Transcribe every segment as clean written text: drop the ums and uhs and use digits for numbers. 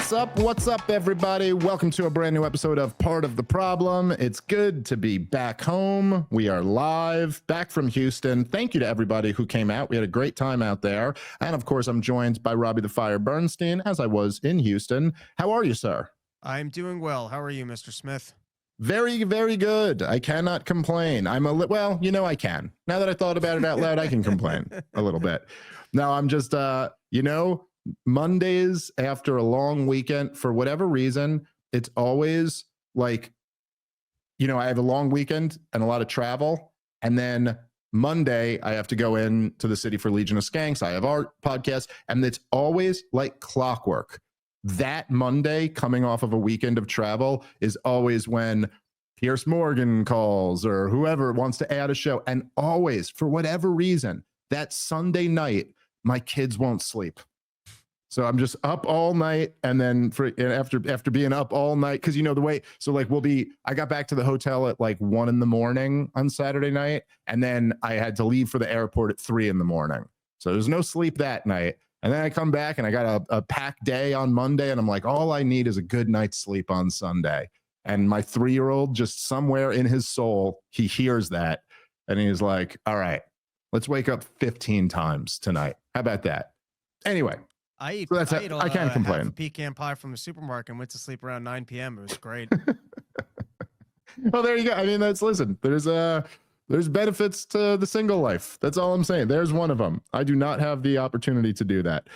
What's up, everybody? Welcome to a brand new episode of Part of the Problem. It's good to be back home. We are live, back from Houston. Thank you to everybody who came out. We had a great time out there. And of course, I'm joined by Robbie the Fire Bernstein, as I was in Houston. How are you, sir? I'm doing well. How are you, Mr. Smith? Very, very good. I cannot complain. Well, you know I can. Now that I thought about it out loud, I can complain a little bit. No, I'm just, Mondays after a long weekend, for whatever reason, it's always like, I have a long weekend and a lot of travel. And then Monday, I have to go in to the City for Legion of Skanks. I have our podcast, and it's always like clockwork. That Monday, coming off of a weekend of travel, is always when Pierce Morgan calls or whoever wants to add a show. And always, for whatever reason, that Sunday night, my kids won't sleep. So I'm just up all night, and then after being up all night, because the way. So I got back to the hotel at like 1 a.m. on Saturday night, and then I had to leave for the airport at 3 a.m. So there's no sleep that night. And then I come back and I got a packed day on Monday, and I'm like, all I need is a good night's sleep on Sunday. And my 3-year-old, just somewhere in his soul, he hears that, and he's like, all right, let's wake up 15 times tonight. How about that? Anyway. I can't complain. Half a pecan pie from the supermarket and went to sleep around 9 p.m. It was great. Well, there you go. I mean, there's benefits to the single life. That's all I'm saying. There's one of them. I do not have the opportunity to do that.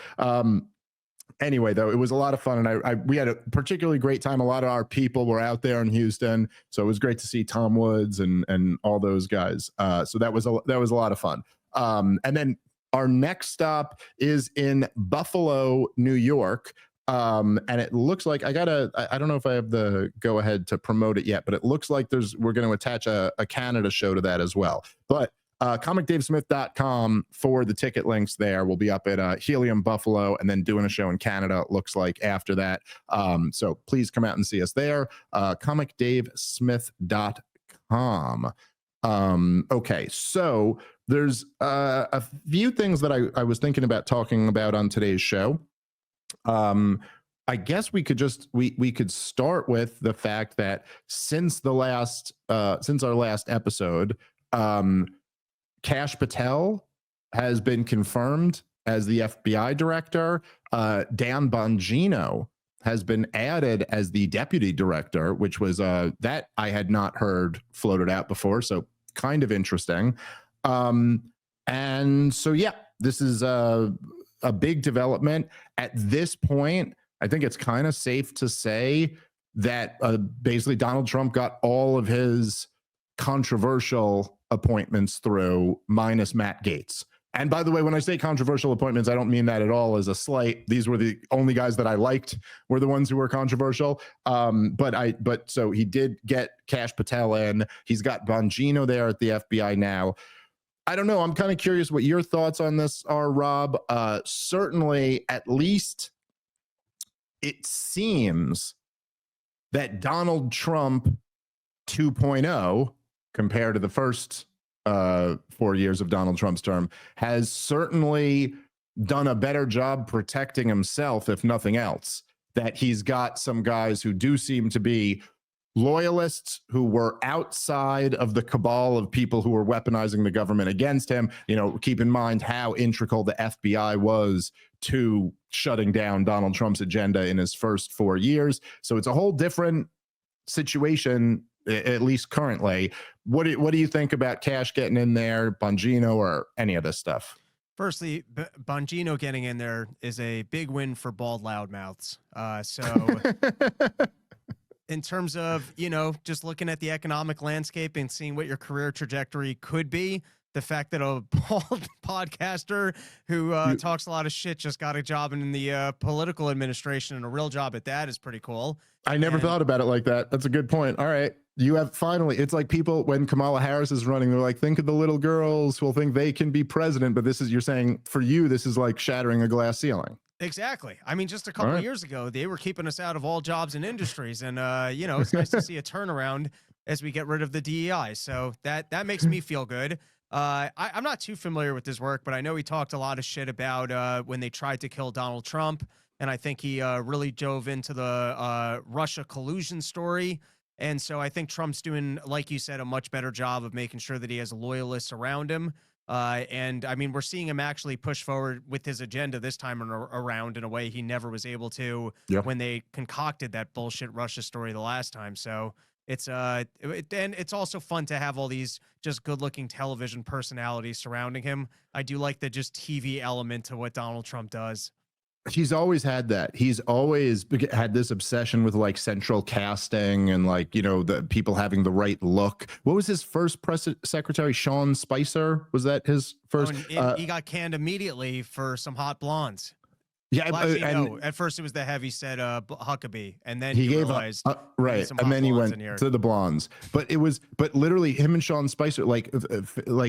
Anyway, though, it was a lot of fun, and we had a particularly great time. A lot of our people were out there in Houston, so it was great to see Tom Woods and all those guys. So that was a lot of fun. And then our next stop is in Buffalo, New York. And it looks like I don't know if I have the go ahead to promote it yet, but it looks like we're going to attach a Canada show to that as well. But comicdavesmith.com for the ticket links there. We'll be up at Helium Buffalo, and then doing a show in Canada, it looks like, after that. So please come out and see us there. comicdavesmith.com. Okay, so there's a few things that I was thinking about talking about on today's show. I guess we could start with the fact that since our last episode, Kash Patel has been confirmed as the FBI director. Dan Bongino has been added as the deputy director, which was that I had not heard floated out before. So kind of interesting. And so, yeah, this is a big development at this point. I think it's kind of safe to say that basically Donald Trump got all of his controversial appointments through, minus Matt Gaetz. And by the way, when I say controversial appointments, I don't mean that at all as a slight. These were the only guys that I liked were the ones who were controversial. But so he did get Kash Patel in. He's got Bongino there at the FBI now. I don't know. I'm kind of curious what your thoughts on this are, Rob. Certainly, at least it seems that Donald Trump 2.0, compared to the first 4 years of Donald Trump's term, has certainly done a better job protecting himself, if nothing else. That he's got some guys who do seem to be loyalists who were outside of the cabal of people who were weaponizing the government against him. Keep in mind how integral the FBI was to shutting down Donald Trump's agenda in his first 4 years. So it's a whole different situation, at least currently. What do you think about Kash getting in there, Bongino, or any of this stuff? Firstly, Bongino getting in there is a big win for bald loudmouths. So in terms of, just looking at the economic landscape and seeing what your career trajectory could be, the fact that a bald podcaster who talks a lot of shit just got a job in the political administration, and a real job at that, is pretty cool. I never thought about it like that. That's a good point. All right. You have finally, it's like people, when Kamala Harris is running, they're like, think of the little girls who will think they can be president. But you're saying for you, this is like shattering a glass ceiling. Exactly. I mean, just a couple of years ago, they were keeping us out of all jobs and industries. And, it's nice to see a turnaround as we get rid of the DEI. So that makes me feel good. I'm not too familiar with his work, but I know he talked a lot of shit about when they tried to kill Donald Trump and I think he really dove into the Russia collusion story. And so I think Trump's doing, like you said, a much better job of making sure that he has loyalists around him. And I mean, we're seeing him actually push forward with his agenda this time around in a way he never was able to when they concocted that bullshit Russia story the last time. So it's and it's also fun to have all these just good-looking television personalities surrounding him. I do like the just TV element to what Donald Trump does. He's always had that. He's always had this obsession with like central casting and like, you know, the people having the right look. What was his first press secretary? Sean Spicer? Was that his first? He got canned immediately for some hot blondes. Yeah, well, actually, no. At first, it was the heavy set Huckabee, and then he gave realized right, and then he went to the blondes. But literally him and Sean Spicer, like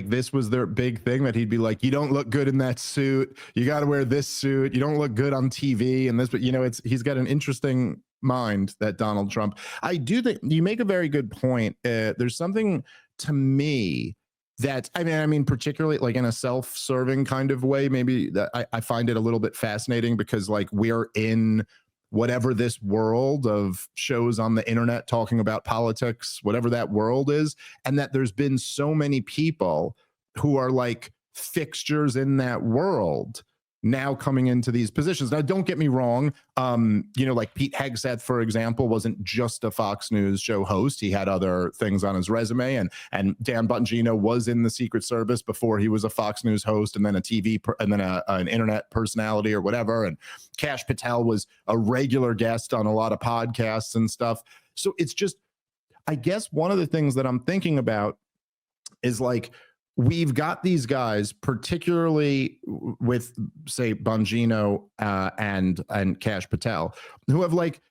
this was their big thing, that he'd be like, "You don't look good in that suit. You got to wear this suit. You don't look good on TV." And this, but you know, he's got an interesting mind, that Donald Trump. I do think you make a very good point. There's something to me that I mean, particularly like in a self-serving kind of way, maybe that I find it a little bit fascinating, because like we're in whatever this world of shows on the internet talking about politics, whatever that world is, and that there's been so many people who are like fixtures in that world now coming into these positions. Now, don't get me wrong. You know, like Pete Hegseth, for example, wasn't just a Fox News show host. He had other things on his resume, and Dan Bongino was in the Secret Service before he was a Fox News host, and then and then an internet personality or whatever. And Kash Patel was a regular guest on a lot of podcasts and stuff. So it's just, I guess one of the things that I'm thinking about is like, we've got these guys, particularly with, say, Bongino and Kash Patel, who have, like,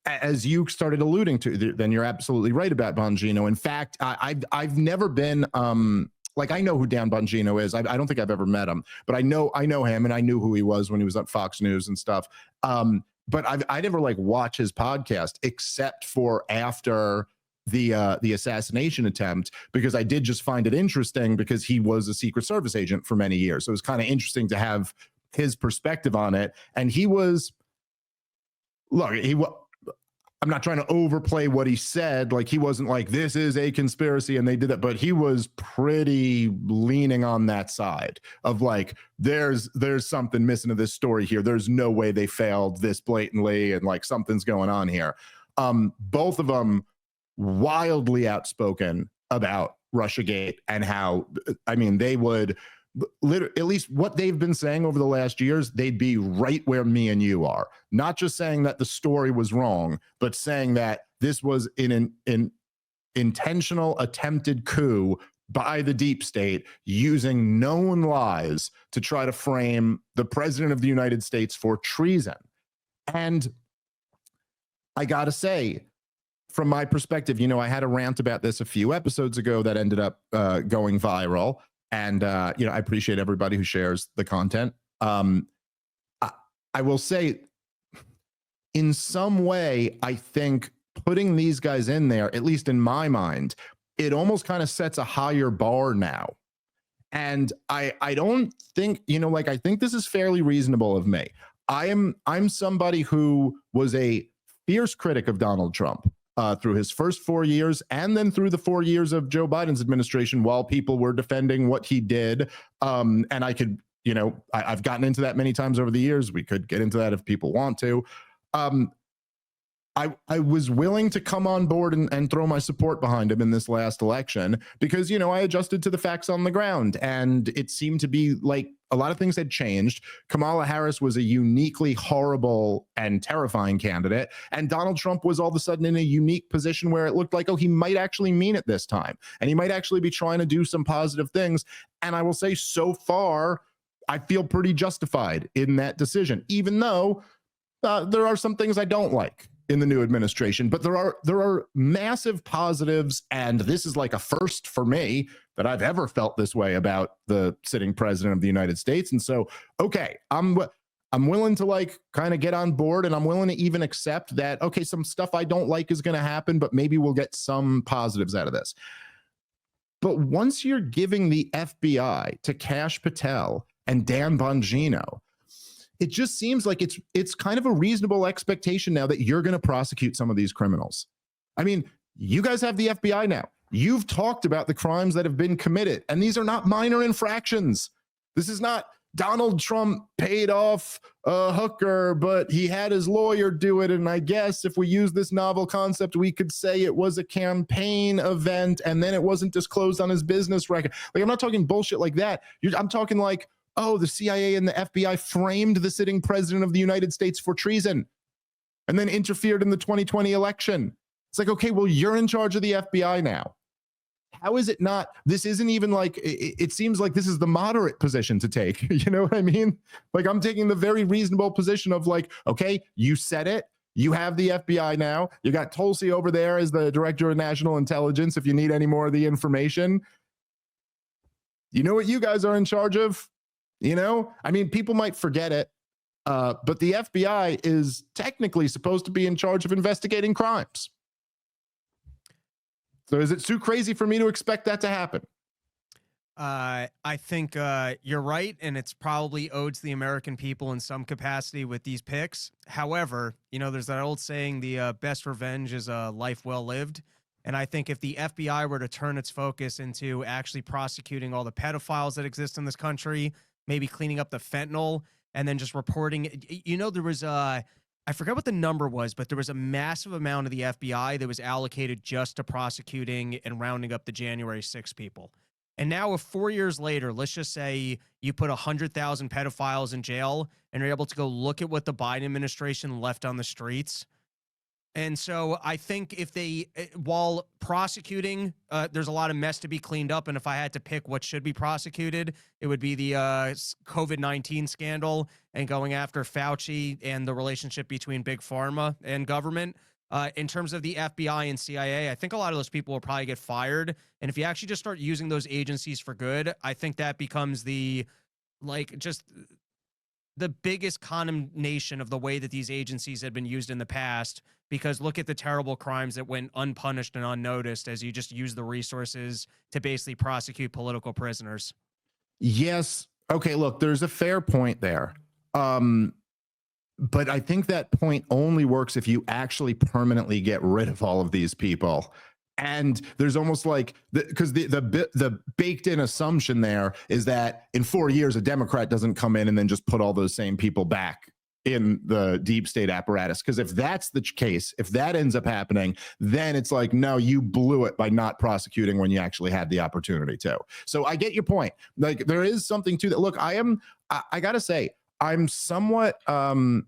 as you started alluding to, then you're absolutely right about Bongino. In fact, I've never been like, I know who Dan Bongino is. I don't think I've ever met him, but I know him, and I knew who he was when he was at Fox News and stuff. But I never like watch his podcast except for after the assassination attempt, because I did just find it interesting, because he was a Secret Service agent for many years. So it was kind of interesting to have his perspective on it. And he was, look, I'm not trying to overplay what he said. Like, he wasn't like, this is a conspiracy and they did that, but he was pretty leaning on that side of like, there's something missing to this story here. There's no way they failed this blatantly, and like something's going on here. Both of them wildly outspoken about Russiagate, and how, I mean, they would literally, at least what they've been saying over the last years, they'd be right where me and you are. Not just saying that the story was wrong, but saying that this was an intentional attempted coup by the deep state, using known lies to try to frame the president of the United States for treason. And I gotta say, from my perspective, you know, I had a rant about this a few episodes ago that ended up going viral. And, you know, I appreciate everybody who shares the content. I will say, in some way, I think putting these guys in there, at least in my mind, it almost kind of sets a higher bar now. And I don't think, you know, like, I think this is fairly reasonable of me. I'm somebody who was a fierce critic of Donald Trump through his first 4 years, and then through the 4 years of Joe Biden's administration, while people were defending what he did. And I could, you know, I've gotten into that many times over the years. We could get into that if people want to. I was willing to come on board and throw my support behind him in this last election, because, you know, I adjusted to the facts on the ground, and it seemed to be like a lot of things had changed. Kamala Harris was a uniquely horrible and terrifying candidate, and Donald Trump was all of a sudden in a unique position where it looked like, oh, he might actually mean it this time, and he might actually be trying to do some positive things. And I will say, so far, I feel pretty justified in that decision, even though there are some things I don't like in the new administration, but there are massive positives. And this is like a first for me that I've ever felt this way about the sitting president of the United States. And so, okay, I'm willing to like kind of get on board, and I'm willing to even accept that, okay, some stuff I don't like is going to happen, but maybe we'll get some positives out of this. But once you're giving the FBI to Kash Patel and Dan Bongino, it just seems like it's kind of a reasonable expectation now that you're going to prosecute some of these criminals. I mean, you guys have the FBI now. You've talked about the crimes that have been committed, and these are not minor infractions. This is not Donald Trump paid off a hooker, but he had his lawyer do it. And I guess if we use this novel concept, we could say it was a campaign event and then it wasn't disclosed on his business record. Like, I'm not talking bullshit like that. I'm talking like, oh, the CIA and the FBI framed the sitting president of the United States for treason and then interfered in the 2020 election. It's like, okay, well, you're in charge of the FBI now. How is it not? This isn't even like, it seems like this is the moderate position to take. You know what I mean? Like, I'm taking the very reasonable position of like, okay, you said it. You have the FBI now. You got Tulsi over there as the director of national intelligence. If you need any more of the information, you know what you guys are in charge of? You know, I mean, people might forget it, but the FBI is technically supposed to be in charge of investigating crimes. So is it too crazy for me to expect that to happen? I think you're right, and it's probably owed to the American people in some capacity with these picks. However, you know, there's that old saying, the best revenge is a life well lived. And I think if the FBI were to turn its focus into actually prosecuting all the pedophiles that exist in this country, maybe cleaning up the fentanyl, and then just reporting, you know, there was I forgot what the number was, but there was a massive amount of the FBI that was allocated just to prosecuting and rounding up the January 6 people. And now, if 4 years later, let's just say you put 100,000 pedophiles in jail and you're able to go look at what the Biden administration left on the streets. And so I think if they, while prosecuting, there's a lot of mess to be cleaned up. And if I had to pick what should be prosecuted, it would be the COVID-19 scandal and going after Fauci and the relationship between big pharma and government. In terms of the FBI and CIA, I think a lot of those people will probably get fired. And if you actually just start using those agencies for good, I think that becomes the, like, just the biggest condemnation of the way that these agencies had been used in the past, because look at the terrible crimes that went unpunished and unnoticed as you just use the resources to basically prosecute political prisoners. Yes. Okay, look, there's a fair point there. But I think that point only works if you actually permanently get rid of all of these people. And there's almost like, because the baked in assumption there is that in 4 years, a Democrat doesn't come in and then just put all those same people back in the deep state apparatus. Because if that's the case, if that ends up happening, then it's like, no, you blew it by not prosecuting when you actually had the opportunity to. So I get your point. Like, there is something to that. Look, I gotta say, I'm somewhat, I'm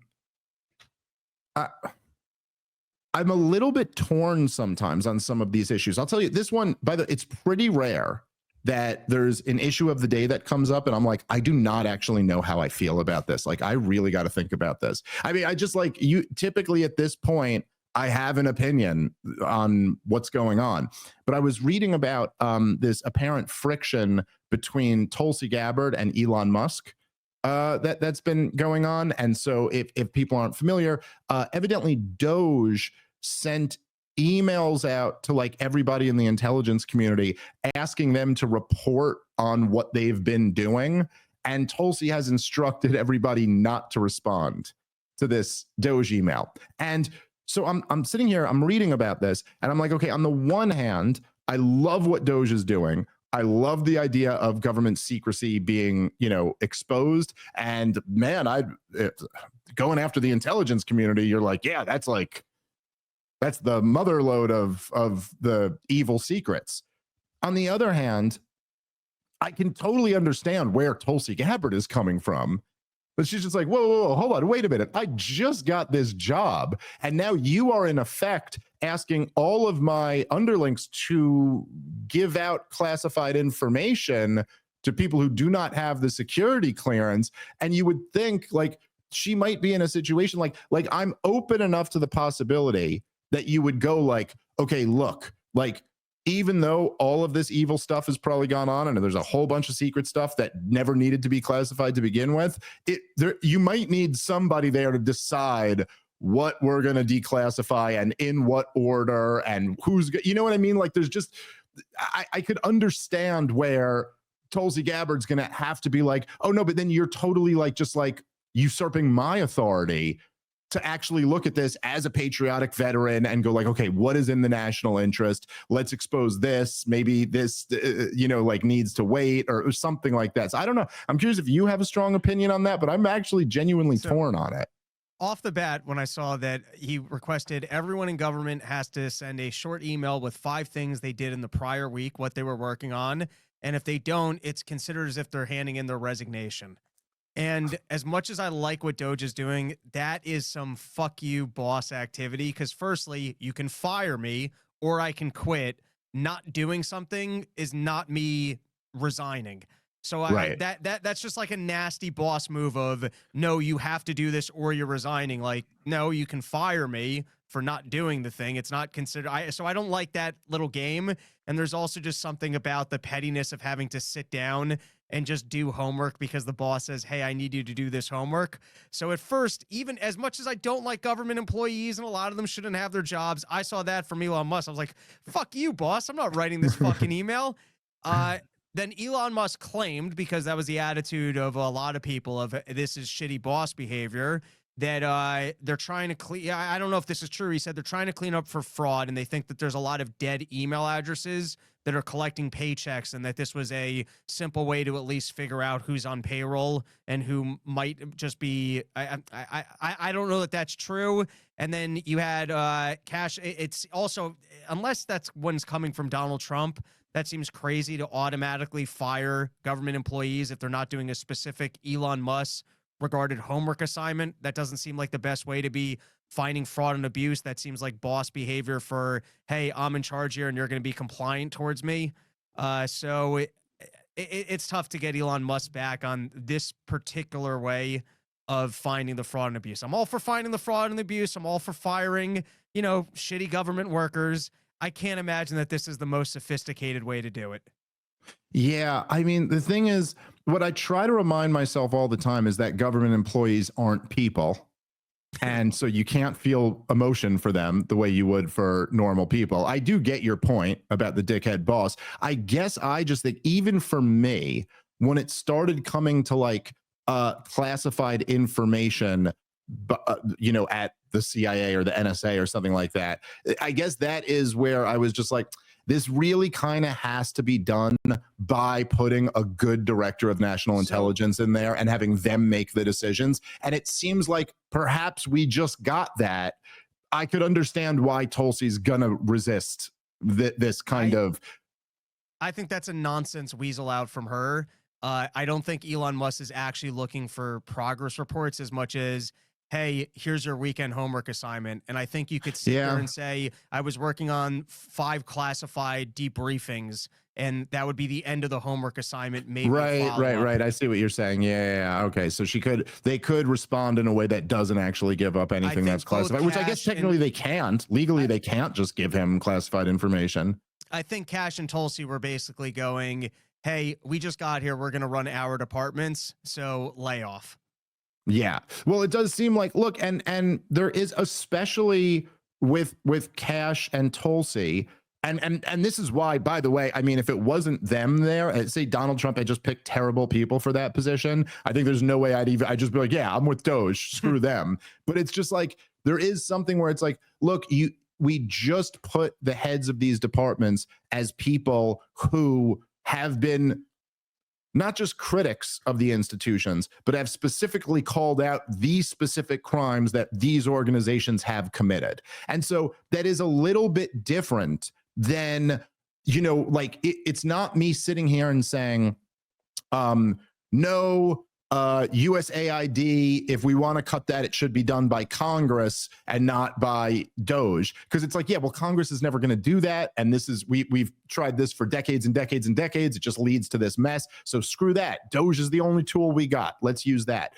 a little bit torn sometimes on some of these issues. I'll tell you this one, it's pretty rare that there's an issue of the day that comes up and I'm like, I do not actually know how I feel about this. Like, I really got to think about this. I mean, I just like you typically at this point, I have an opinion on what's going on, but I was reading about this apparent friction between Tulsi Gabbard and Elon Musk. That's been going on. And so if people aren't familiar, evidently DOGE sent emails out to like everybody in the intelligence community asking them to report on what they've been doing. And Tulsi has instructed everybody not to respond to this DOGE email. And so I'm sitting here, I'm reading about this, and I'm like, okay, on the one hand, I love what DOGE is doing. I love the idea of government secrecy being, exposed. And man, going after the intelligence community, you're like, yeah, that's the motherlode of the evil secrets. On the other hand, I can totally understand where Tulsi Gabbard is coming from. But she's just like, whoa, hold on, wait a minute. I just got this job. And now you are in effect asking all of my underlings to give out classified information to people who do not have the security clearance. And you would think like she might be in a situation like I'm open enough to the possibility that you would go like, okay, look, like, even though all of this evil stuff has probably gone on and there's a whole bunch of secret stuff that never needed to be classified to begin with, you might need somebody there to decide what we're going to declassify and in what order and who's, you know what I mean? Like, there's just, I could understand where Tulsi Gabbard's going to have to be like, oh no, but then you're totally like, just like, usurping my authority to actually look at this as a patriotic veteran and go like, okay, what is in the national interest? Let's expose this. Maybe this, like needs to wait or something like that. So I don't know. I'm curious if you have a strong opinion on that, but I'm actually genuinely torn on it. Off the bat, when I saw that he requested everyone in government has to send a short email with 5 things they did in the prior week, what they were working on. And if they don't, it's considered as if they're handing in their resignation. And as much as I like what DOGE is doing, that is some fuck you boss activity. Because firstly, you can fire me or I can quit. Not doing something is not me resigning. So that's just like a nasty boss move of, no, you have to do this or you're resigning. Like, no, you can fire me for not doing the thing. It's not considered. So I don't like that little game. And there's also just something about the pettiness of having to sit down and just do homework because the boss says, hey, I need you to do this homework. So at first, even as much as I don't like government employees and a lot of them shouldn't have their jobs, I saw that from Elon Musk. I was like, fuck you, boss. I'm not writing this fucking email. Then Elon Musk claimed, because that was the attitude of a lot of people of this is shitty boss behavior, that they're trying to clean. I don't know if this is true. He said they're trying to clean up for fraud, and they think that there's a lot of dead email addresses that are collecting paychecks, and that this was a simple way to at least figure out who's on payroll and who might just be. I don't know that that's true. And then you had cash. It's also, unless that's one's coming from Donald Trump, that seems crazy to automatically fire government employees if they're not doing a specific Elon Musk regarded homework assignment. That doesn't seem like the best way to be finding fraud and abuse. That seems like boss behavior for, hey, I'm in charge here and you're going to be compliant towards me. So it's tough to get Elon Musk back on this particular way of finding the fraud and abuse. I'm all for finding the fraud and abuse. I'm all for firing, shitty government workers. I can't imagine that this is the most sophisticated way to do it. Yeah, I mean, the thing is, what I try to remind myself all the time is that government employees aren't people. And so you can't feel emotion for them the way you would for normal people. I do get your point about the dickhead boss. I guess I just think even for me, when it started coming to like classified information, at the CIA or the NSA or something like that, I guess that is where I was just like, this really kind of has to be done by putting a good director of national intelligence in there and having them make the decisions. And it seems like perhaps we just got that. I could understand why Tulsi's gonna resist this kind of. I think that's a nonsense weasel out from her. I don't think Elon Musk is actually looking for progress reports as much as, hey, here's your weekend homework assignment. And I think you could sit there and say, I was working on 5 classified debriefings, and that would be the end of the homework assignment. Maybe right. I see what you're saying. Yeah. Okay. So they could respond in a way that doesn't actually give up anything that's classified, which I guess technically they can't. Legally, they can't just give him classified information. I think Cash and Tulsi were basically going, hey, we just got here. We're going to run our departments. So lay off. Yeah. Well, it does seem like, look, and there is, especially with Cash and Tulsi, and this is why, by the way, I mean, if it wasn't them there, say Donald Trump had just picked terrible people for that position, I think there's no way I'd just be like, yeah, I'm with DOGE, screw them. But it's just like, there is something where it's like, look, we just put the heads of these departments as people who have been not just critics of the institutions, but have specifically called out these specific crimes that these organizations have committed. And so that is a little bit different than, like it's not me sitting here and saying, no, USAID, if we want to cut that, it should be done by Congress and not by DOGE. Because it's like, yeah, well, Congress is never going to do that. And this is, we've tried this for decades and decades and decades. It just leads to this mess. So screw that. DOGE is the only tool we got. Let's use that.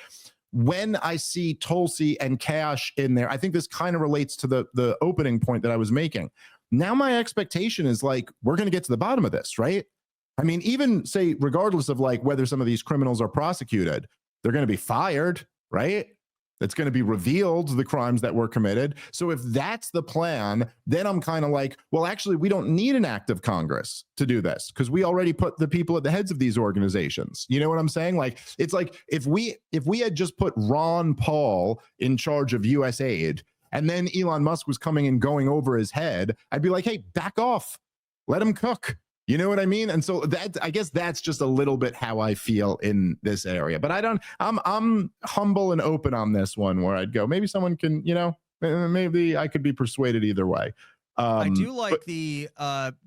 When I see Tulsi and Cash in there, I think this kind of relates to the opening point that I was making. Now my expectation is like, we're going to get to the bottom of this, right? I mean, even say, regardless of like whether some of these criminals are prosecuted, they're going to be fired, right? It's going to be revealed the crimes that were committed. So if that's the plan, then I'm kind of like, well, actually, we don't need an act of Congress to do this because we already put the people at the heads of these organizations. You know what I'm saying? Like, it's like if we had just put Ron Paul in charge of USAID and then Elon Musk was coming and going over his head, I'd be like, hey, back off, let him cook. You know what I mean? And so I guess that's just a little bit how I feel in this area. But I'm humble and open on this one where I'd go, maybe someone can, maybe I could be persuaded either way. I do like the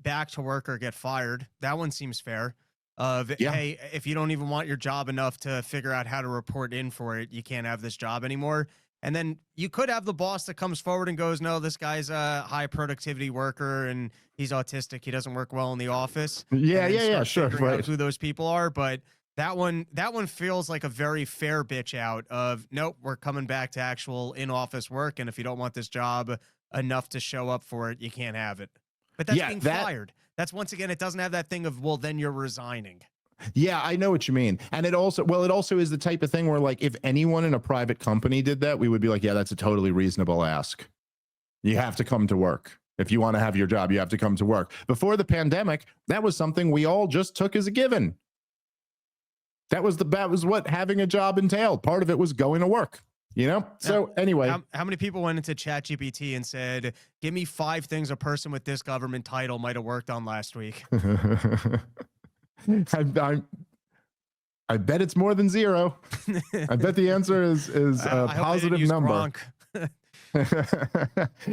back to work or get fired. That one seems fair. Hey, if you don't even want your job enough to figure out how to report in for it, you can't have this job anymore. And then you could have the boss that comes forward and goes, no, this guy's a high productivity worker and he's autistic. He doesn't work well in the office. Yeah, sure. Right. Out who those people are. But that one feels like a very fair bitch out of, nope, we're coming back to actual in-office work. And if you don't want this job enough to show up for it, you can't have it. But that's being fired. That's, once again, it doesn't have that thing of, well, then you're resigning. Yeah, I know what you mean. And it also is the type of thing where, like, if anyone in a private company did that, we would be like, yeah, that's a totally reasonable ask. You have to come to work. If you want to have your job, you have to come to work. Before the pandemic, that was something we all just took as a given. That was what having a job entailed. Part of it was going to work, So anyway. How many people went into ChatGPT and said, give me 5 things a person with this government title might have worked on last week? I bet it's more than 0. I bet the answer is a positive number.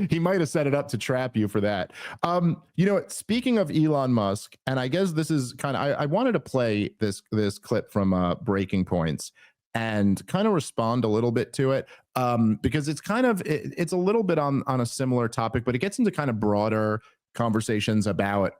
He might have set it up to trap you for that. Speaking of Elon Musk, and I guess this is kind of, I wanted to play this clip from Breaking Points and kind of respond a little bit to it, because it's kind of, it's a little bit on a similar topic, but it gets into kind of broader conversations about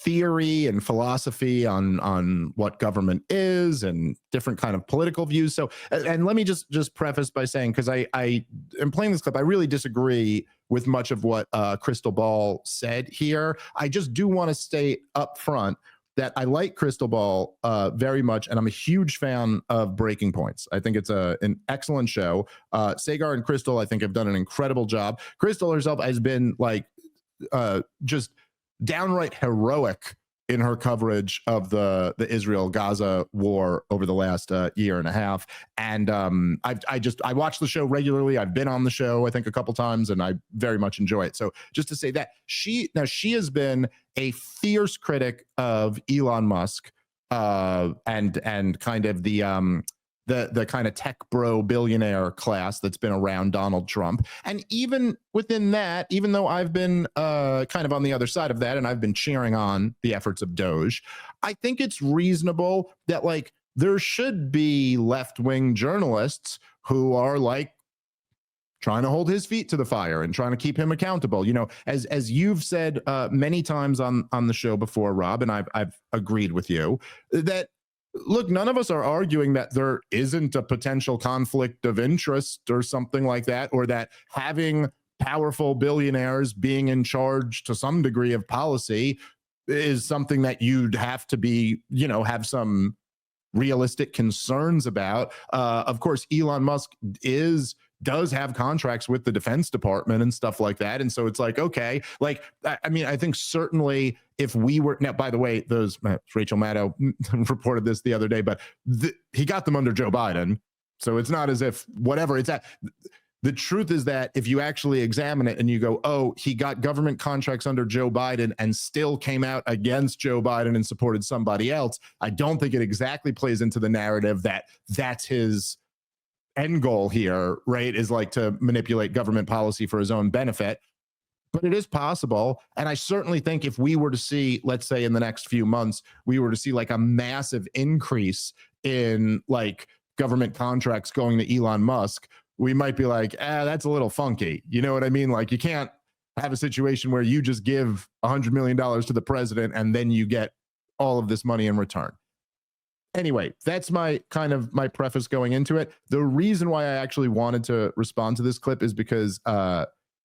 theory and philosophy on what government is and different kind of political views. So, and let me just preface by saying, because I am playing this clip, I really disagree with much of what Crystal Ball said here. I just do want to state up front that I like Crystal Ball very much, and I'm a huge fan of Breaking Points. I think it's an excellent show. Sagar and Crystal, I think, have done an incredible job. Crystal herself has been like just downright heroic in her coverage of the Israel-Gaza war over the last year and a half. And I watch the show regularly. I've been on the show, I think, a couple times, and I very much enjoy it. So just to say that she has been a fierce critic of Elon Musk and kind of the kind of tech bro billionaire class that's been around Donald Trump. And even within that, even though I've been kind of on the other side of that and I've been cheering on the efforts of DOGE, I think it's reasonable that, like, there should be left-wing journalists who are like trying to hold his feet to the fire and trying to keep him accountable. As you've said many times on the show before, Rob, and I've agreed with you that, look, none of us are arguing that there isn't a potential conflict of interest or something like that, or that having powerful billionaires being in charge to some degree of policy is something that you'd have to be, have some realistic concerns about. Of course, Elon Musk does have contracts with the Defense Department and stuff like that. And so it's like, okay, like, I mean, I think certainly if we were, now, by the way, Rachel Maddow reported this the other day, but he got them under Joe Biden. So it's not as if whatever it's at. The truth is that if you actually examine it and you go, oh, he got government contracts under Joe Biden and still came out against Joe Biden and supported somebody else, I don't think it exactly plays into the narrative that that's his end goal here, right, is like to manipulate government policy for his own benefit. But it is possible. And I certainly think if we were to see, let's say in the next few months, we were to see like a massive increase in like government contracts going to Elon Musk, we might be like, that's a little funky. You know what I mean? Like, you can't have a situation where you just give $100 million to the president and then you get all of this money in return. Anyway, that's my preface going into it. The reason why I actually wanted to respond to this clip is because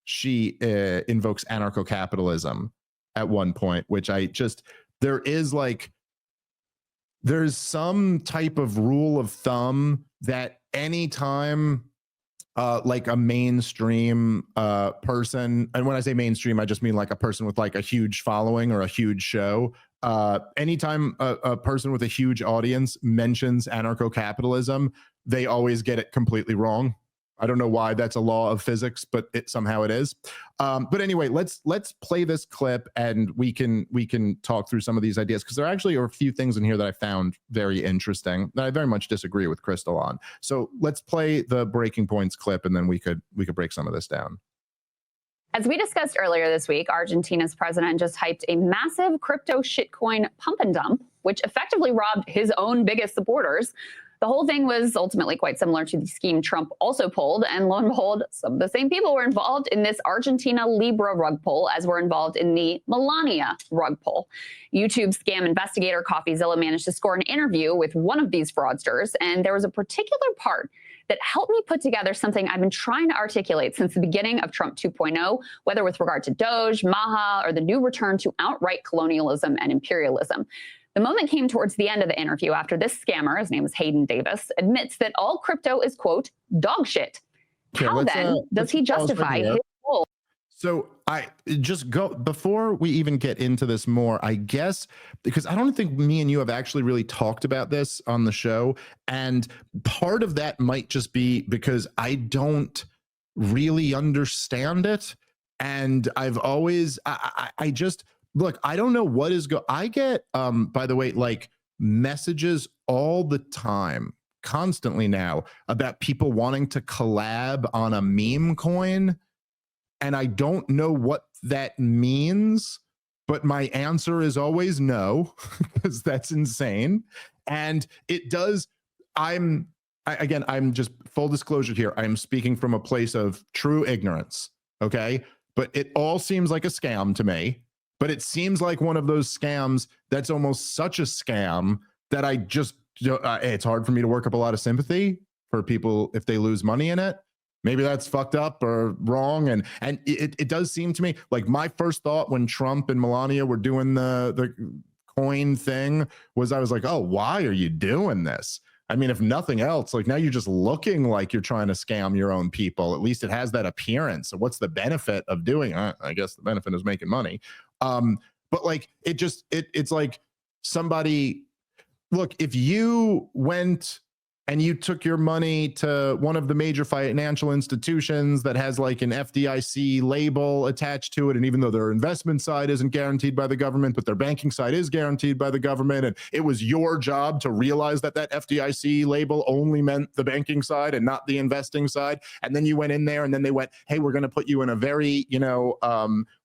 she invokes anarcho-capitalism at one point, which there's some type of rule of thumb that anytime like a mainstream person, and when I say mainstream, I just mean like a person with like a huge following or a huge show. Anytime a person with a huge audience mentions anarcho-capitalism, they always get it completely wrong. I don't know why that's a law of physics, but somehow it is. But anyway, let's play this clip and we can talk through some of these ideas, because there actually are a few things in here that I found very interesting that I very much disagree with Crystal on. So let's play the breaking points clip and then we could break some of this down. As we discussed earlier this week, Argentina's president just hyped a massive crypto shitcoin pump and dump, which effectively robbed his own biggest supporters. The whole thing was ultimately quite similar to the scheme Trump also pulled, and lo and behold, some of the same people were involved in this Argentina Libra rug pull as were involved in the Melania rug pull. YouTube scam investigator CoffeeZilla managed to score an interview with one of these fraudsters, and there was a particular part that helped me put together something I've been trying to articulate since the beginning of Trump 2.0, whether with regard to DOGE, Maha, or the new return to outright colonialism and imperialism. The moment came towards the end of the interview after this scammer, his name is Hayden Davis, admits that all crypto is, quote, dog shit. Okay, How then does he justify his role? So I just go, before we even get into this more, I guess, because I don't think me and you have actually really talked about this on the show. And part of that might just be because I don't really understand it. And I've always, I just, look, I don't know what is I get, by the way, like messages all the time, constantly now, about people wanting to collab on a meme coin. And I don't know what that means, but my answer is always no, because that's insane. And it does, again, I'm just full disclosure here. I'm speaking from a place of true ignorance, okay? But it all seems like a scam to me. But it seems like one of those scams that's almost such a scam that I just, it's hard for me to work up a lot of sympathy for people if they lose money in it. Maybe that's fucked up or wrong. And it does seem to me like my first thought when Trump and Melania were doing the coin thing was, I was like, oh, why are you doing this? I mean, if nothing else, like now you're just looking like you're trying to scam your own people. At least it has that appearance. So what's the benefit of doing it? I guess the benefit is making money. But like, it's like somebody, look, if you went and you took your money to one of the major financial institutions that has like an FDIC label attached to it, and even though their investment side isn't guaranteed by the government, but their banking side is guaranteed by the government, and it was your job to realize that that FDIC label only meant the banking side and not the investing side, and then you went in there and then they went, hey, we're going to put you in a very,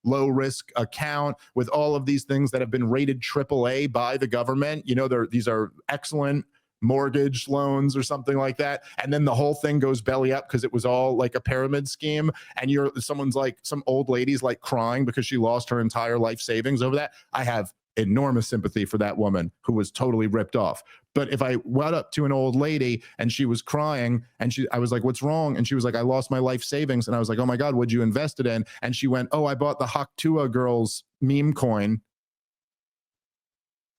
low risk account with all of these things that have been rated AAA by the government. These are excellent mortgage loans or something like that, and then the whole thing goes belly up because it was all like a pyramid scheme, and someone's like, some old lady's like crying because she lost her entire life savings over that. I have enormous sympathy for that woman who was totally ripped off. But if I went up to an old lady and she was crying and I was like, what's wrong? And she was like, I lost my life savings. And I was like, oh my God, what'd you invest it in? And she went, oh, I bought the Haktua Girls meme coin.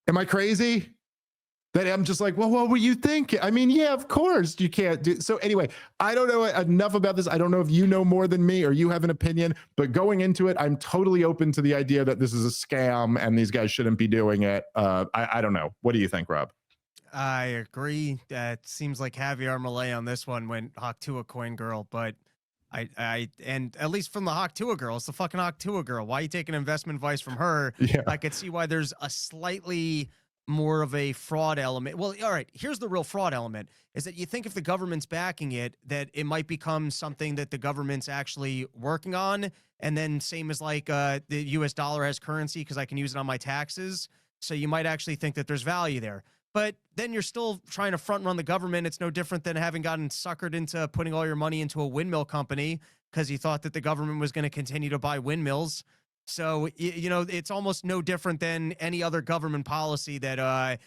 Am I crazy? That I'm just like, well, what were you thinking? I mean, yeah, of course you can't do. So anyway, I don't know enough about this. I don't know if you know more than me or you have an opinion, but going into it, I'm totally open to the idea that this is a scam and these guys shouldn't be doing it. I don't know. What do you think, Rob? I agree. That seems like Javier Milei on this one went Haktua coin girl, but and at least from the Haktua girl, it's the fucking Haktua girl. Why are you taking investment advice from her? Yeah. I could see why there's a slightly more of a fraud element. Well, all right, here's the real fraud element, is that you think if the government's backing it, that it might become something that the government's actually working on. And then same as like the US dollar has currency because I can use it on my taxes. So you might actually think that there's value there. But then you're still trying to front run the government. It's no different than having gotten suckered into putting all your money into a windmill company because you thought that the government was going to continue to buy windmills. So, it's almost no different than any other government policy that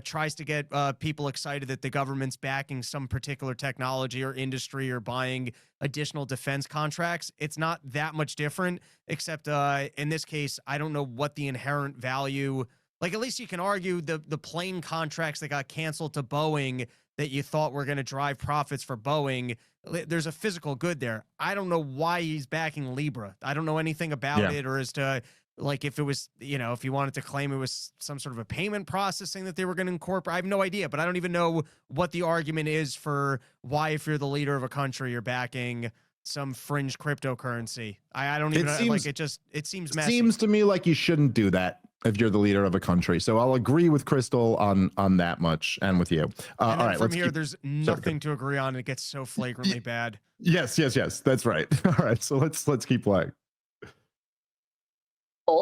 tries to get people excited that the government's backing some particular technology or industry or buying additional defense contracts. It's not that much different, except in this case, I don't know what the inherent value Like, at least you can argue the plane contracts that got canceled to Boeing that you thought were going to drive profits for Boeing. There's a physical good there. I don't know why he's backing Libra. I don't know anything about it, or as to, like, if it was, if you wanted to claim it was some sort of a payment processing that they were going to incorporate. I have no idea, but I don't even know what the argument is for why, if you're the leader of a country, you're backing some fringe cryptocurrency. I don't even it seems messy. Seems to me like you shouldn't do that if you're the leader of a country. So I'll agree with Crystal on that much, and with you. All right, from here, there's nothing to agree on. It gets so flagrantly bad. Yes, that's right. All right, so let's keep playing.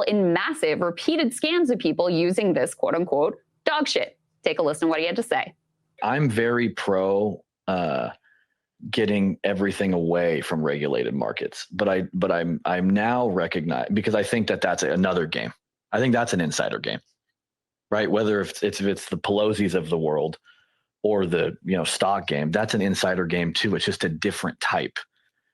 In massive repeated scams of people using this quote unquote dog shit. Take a listen to what he had to say. I'm very pro getting everything away from regulated markets, but I'm now recognize, because I think that's another game. I think that's an insider game, right? Whether if it's the Pelosi's of the world or the stock game, that's an insider game too. It's just a different type,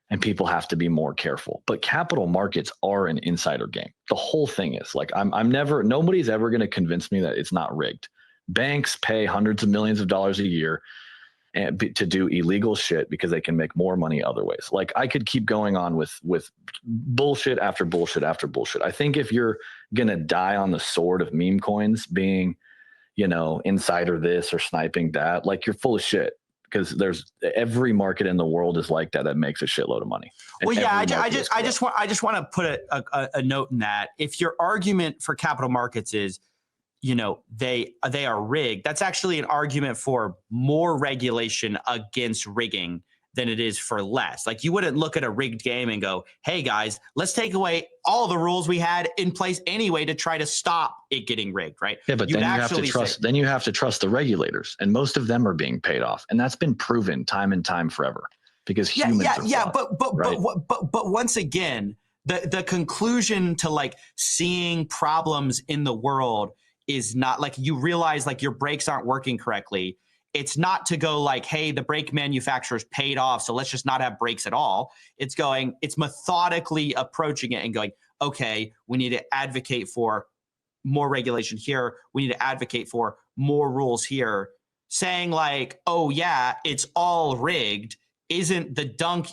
and people have to be more careful. But capital markets are an insider game. The whole thing is like, nobody's ever going to convince me that it's not rigged. Banks pay hundreds of millions of dollars a year to do illegal shit because they can make more money other ways. Like, I could keep going on with bullshit after bullshit after bullshit. I think if you're going to die on the sword of meme coins being, insider this or sniping that, like, you're full of shit. Because there's every market in the world is like that makes a shitload of money. Well, yeah, I just want to put a note in that. If your argument for capital markets is, they are rigged, that's actually an argument for more regulation against rigging than it is for less. Like, you wouldn't look at a rigged game and go, hey guys, let's take away all the rules we had in place anyway to try to stop it getting rigged, right? Yeah, but then you have to trust the regulators, and most of them are being paid off, and that's been proven time and time forever because humans are flawed, but once again, the conclusion to like seeing problems in the world is not like you realize like your brakes aren't working correctly. It's not to go like, hey, the brake manufacturers paid off, so let's just not have brakes at all. It's methodically approaching it and going, okay, we need to advocate for more regulation here. We need to advocate for more rules here. Saying like, oh yeah, it's all rigged isn't the dunk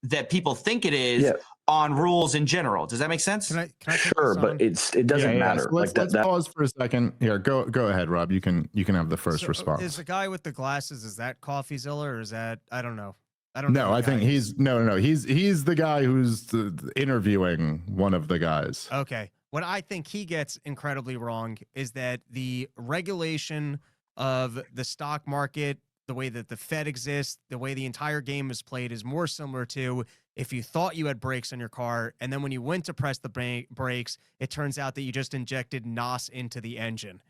that people think it is on rules in general. Does that make sense? Can I sure, but it doesn't matter. So let's pause for a second. Here, go ahead, Rob. You can have the first response. Is the guy with the glasses, is that CoffeeZilla, or is that, I don't know. I think he's he's the guy who's interviewing one of the guys. Okay. What I think he gets incredibly wrong is that the regulation of the stock market, the way that the Fed exists, the way the entire game is played, is more similar to if you thought you had brakes on your car, and then when you went to press the brakes, it turns out that you just injected NOS into the engine.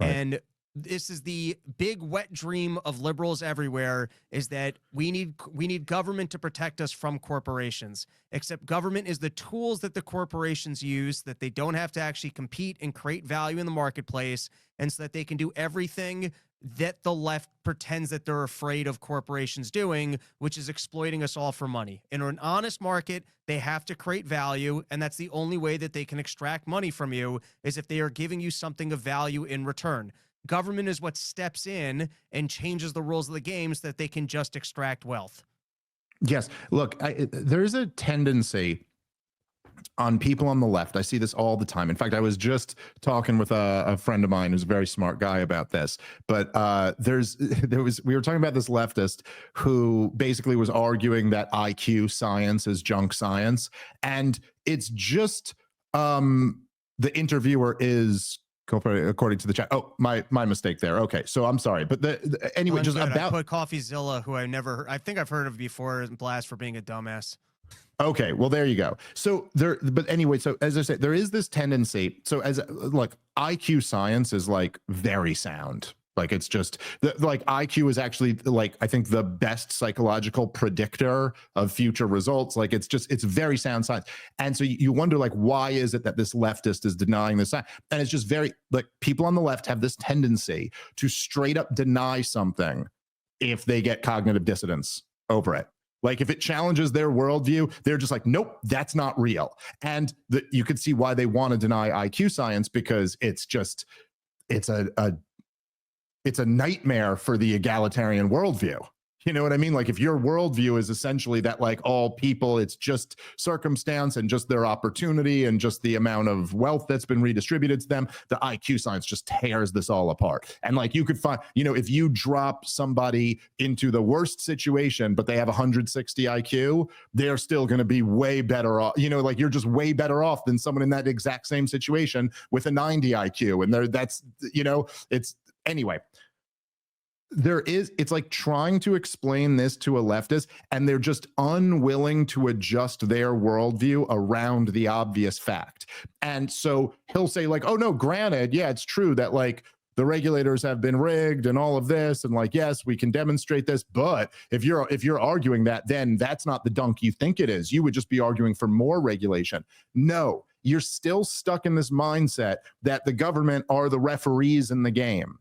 Right. And this is the big wet dream of liberals everywhere, is that we need government to protect us from corporations. Except government is the tools that the corporations use, that they don't have to actually compete and create value in the marketplace, and so that they can do everything that the left pretends that they're afraid of corporations doing, which is exploiting us all for money. In an honest market, they have to create value, and that's the only way that they can extract money from you, is if they are giving you something of value in return. Government is what steps in and changes the rules of the game so that they can just extract wealth. Yes. Look, there's a tendency on people on the left. I see this all the time. In fact, I was just talking with a friend of mine who's a very smart guy about this. But we were talking about this leftist who basically was arguing that IQ science is junk science, and it's just the interviewer is, according to the chat. Oh, my mistake there. Okay, so I'm sorry, but anyway, just good. about I put CoffeeZilla, who I think I've heard of before, blast for being a dumbass. Okay, well, there you go. So but anyway, so as I said, there is this tendency. So as like IQ science is like very sound. Like it's just like IQ is actually like, I think, the best psychological predictor of future results. Like it's very sound science. And so you wonder, like, why is it that this leftist is denying this? And it's just very, like, people on the left have this tendency to straight up deny something if they get cognitive dissonance over it. Like if it challenges their worldview, they're just like, nope, that's not real. And you could see why they want to deny IQ science, because it's a nightmare for the egalitarian worldview. You know what I mean? Like if your worldview is essentially that like all people, it's just circumstance and just their opportunity and just the amount of wealth that's been redistributed to them, the IQ science just tears this all apart. And like you could find, you know, if you drop somebody into the worst situation, but they have 160 IQ, they're still going to be way better off. You know, like you're just way better off than someone in that exact same situation with a 90 IQ. And that's, you know, it's anyway. It's like trying to explain this to a leftist, and they're just unwilling to adjust their worldview around the obvious fact. And so he'll say like, oh no, granted, yeah, it's true that like the regulators have been rigged and all of this, and like, yes, we can demonstrate this, but if you're arguing that, then that's not the dunk you think it is. You would just be arguing for more regulation. No, you're still stuck in this mindset that the government are the referees in the game.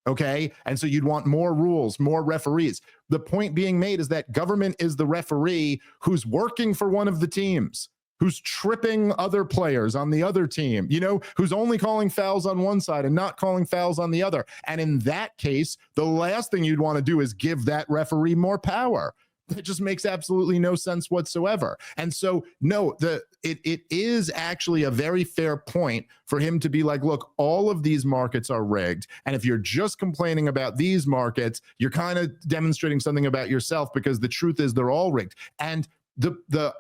Okay. And so you'd want more rules, more referees. The point being made is that government is the referee who's working for one of the teams, who's tripping other players on the other team, you know, who's only calling fouls on one side and not calling fouls on the other. And in that case, the last thing you'd want to do is give that referee more power. It just makes absolutely no sense whatsoever. And so, no, it is actually a very fair point for him to be like, look, all of these markets are rigged. And if you're just complaining about these markets, you're kind of demonstrating something about yourself, because the truth is they're all rigged. And the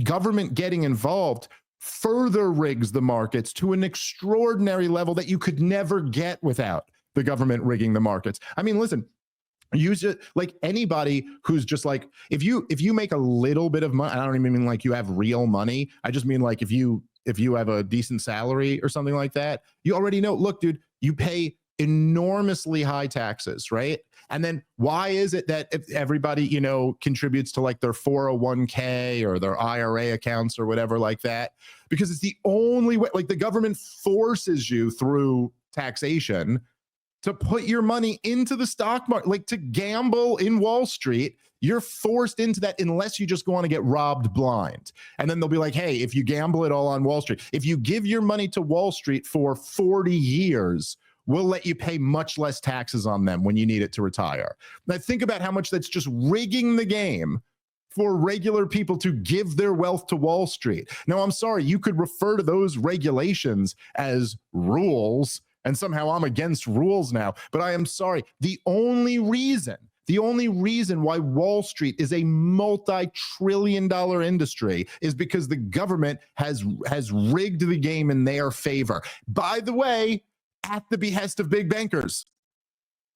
government getting involved further rigs the markets to an extraordinary level that you could never get without the government rigging the markets. I mean, listen, use it like anybody who's just like, if you make a little bit of money, I don't even mean like you have real money. I just mean like if you have a decent salary or something like that, you already know, look, dude, you pay enormously high taxes, right? And then why is it that if everybody, you know, contributes to like their 401k or their IRA accounts or whatever like that? Because it's the only way, like the government forces you through taxation to put your money into the stock market, like to gamble in Wall Street. You're forced into that unless you just go on to get robbed blind. And then they'll be like, hey, if you gamble it all on Wall Street, if you give your money to Wall Street for 40 years, we'll let you pay much less taxes on them when you need it to retire. Now think about how much that's just rigging the game for regular people to give their wealth to Wall Street. Now, I'm sorry, you could refer to those regulations as rules, and somehow I'm against rules now. But I am sorry. The only reason why Wall Street is a multi-trillion-dollar industry is because the government has rigged the game in their favor. By the way, at the behest of big bankers.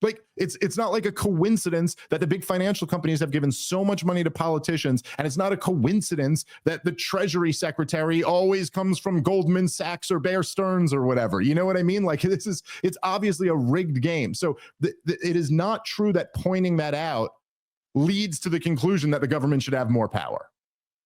Like it's not like a coincidence that the big financial companies have given so much money to politicians, and it's not a coincidence that the Treasury Secretary always comes from Goldman Sachs or Bear Stearns or whatever. You know what I mean? Like it's obviously a rigged game. So it is not true that pointing that out leads to the conclusion that the government should have more power.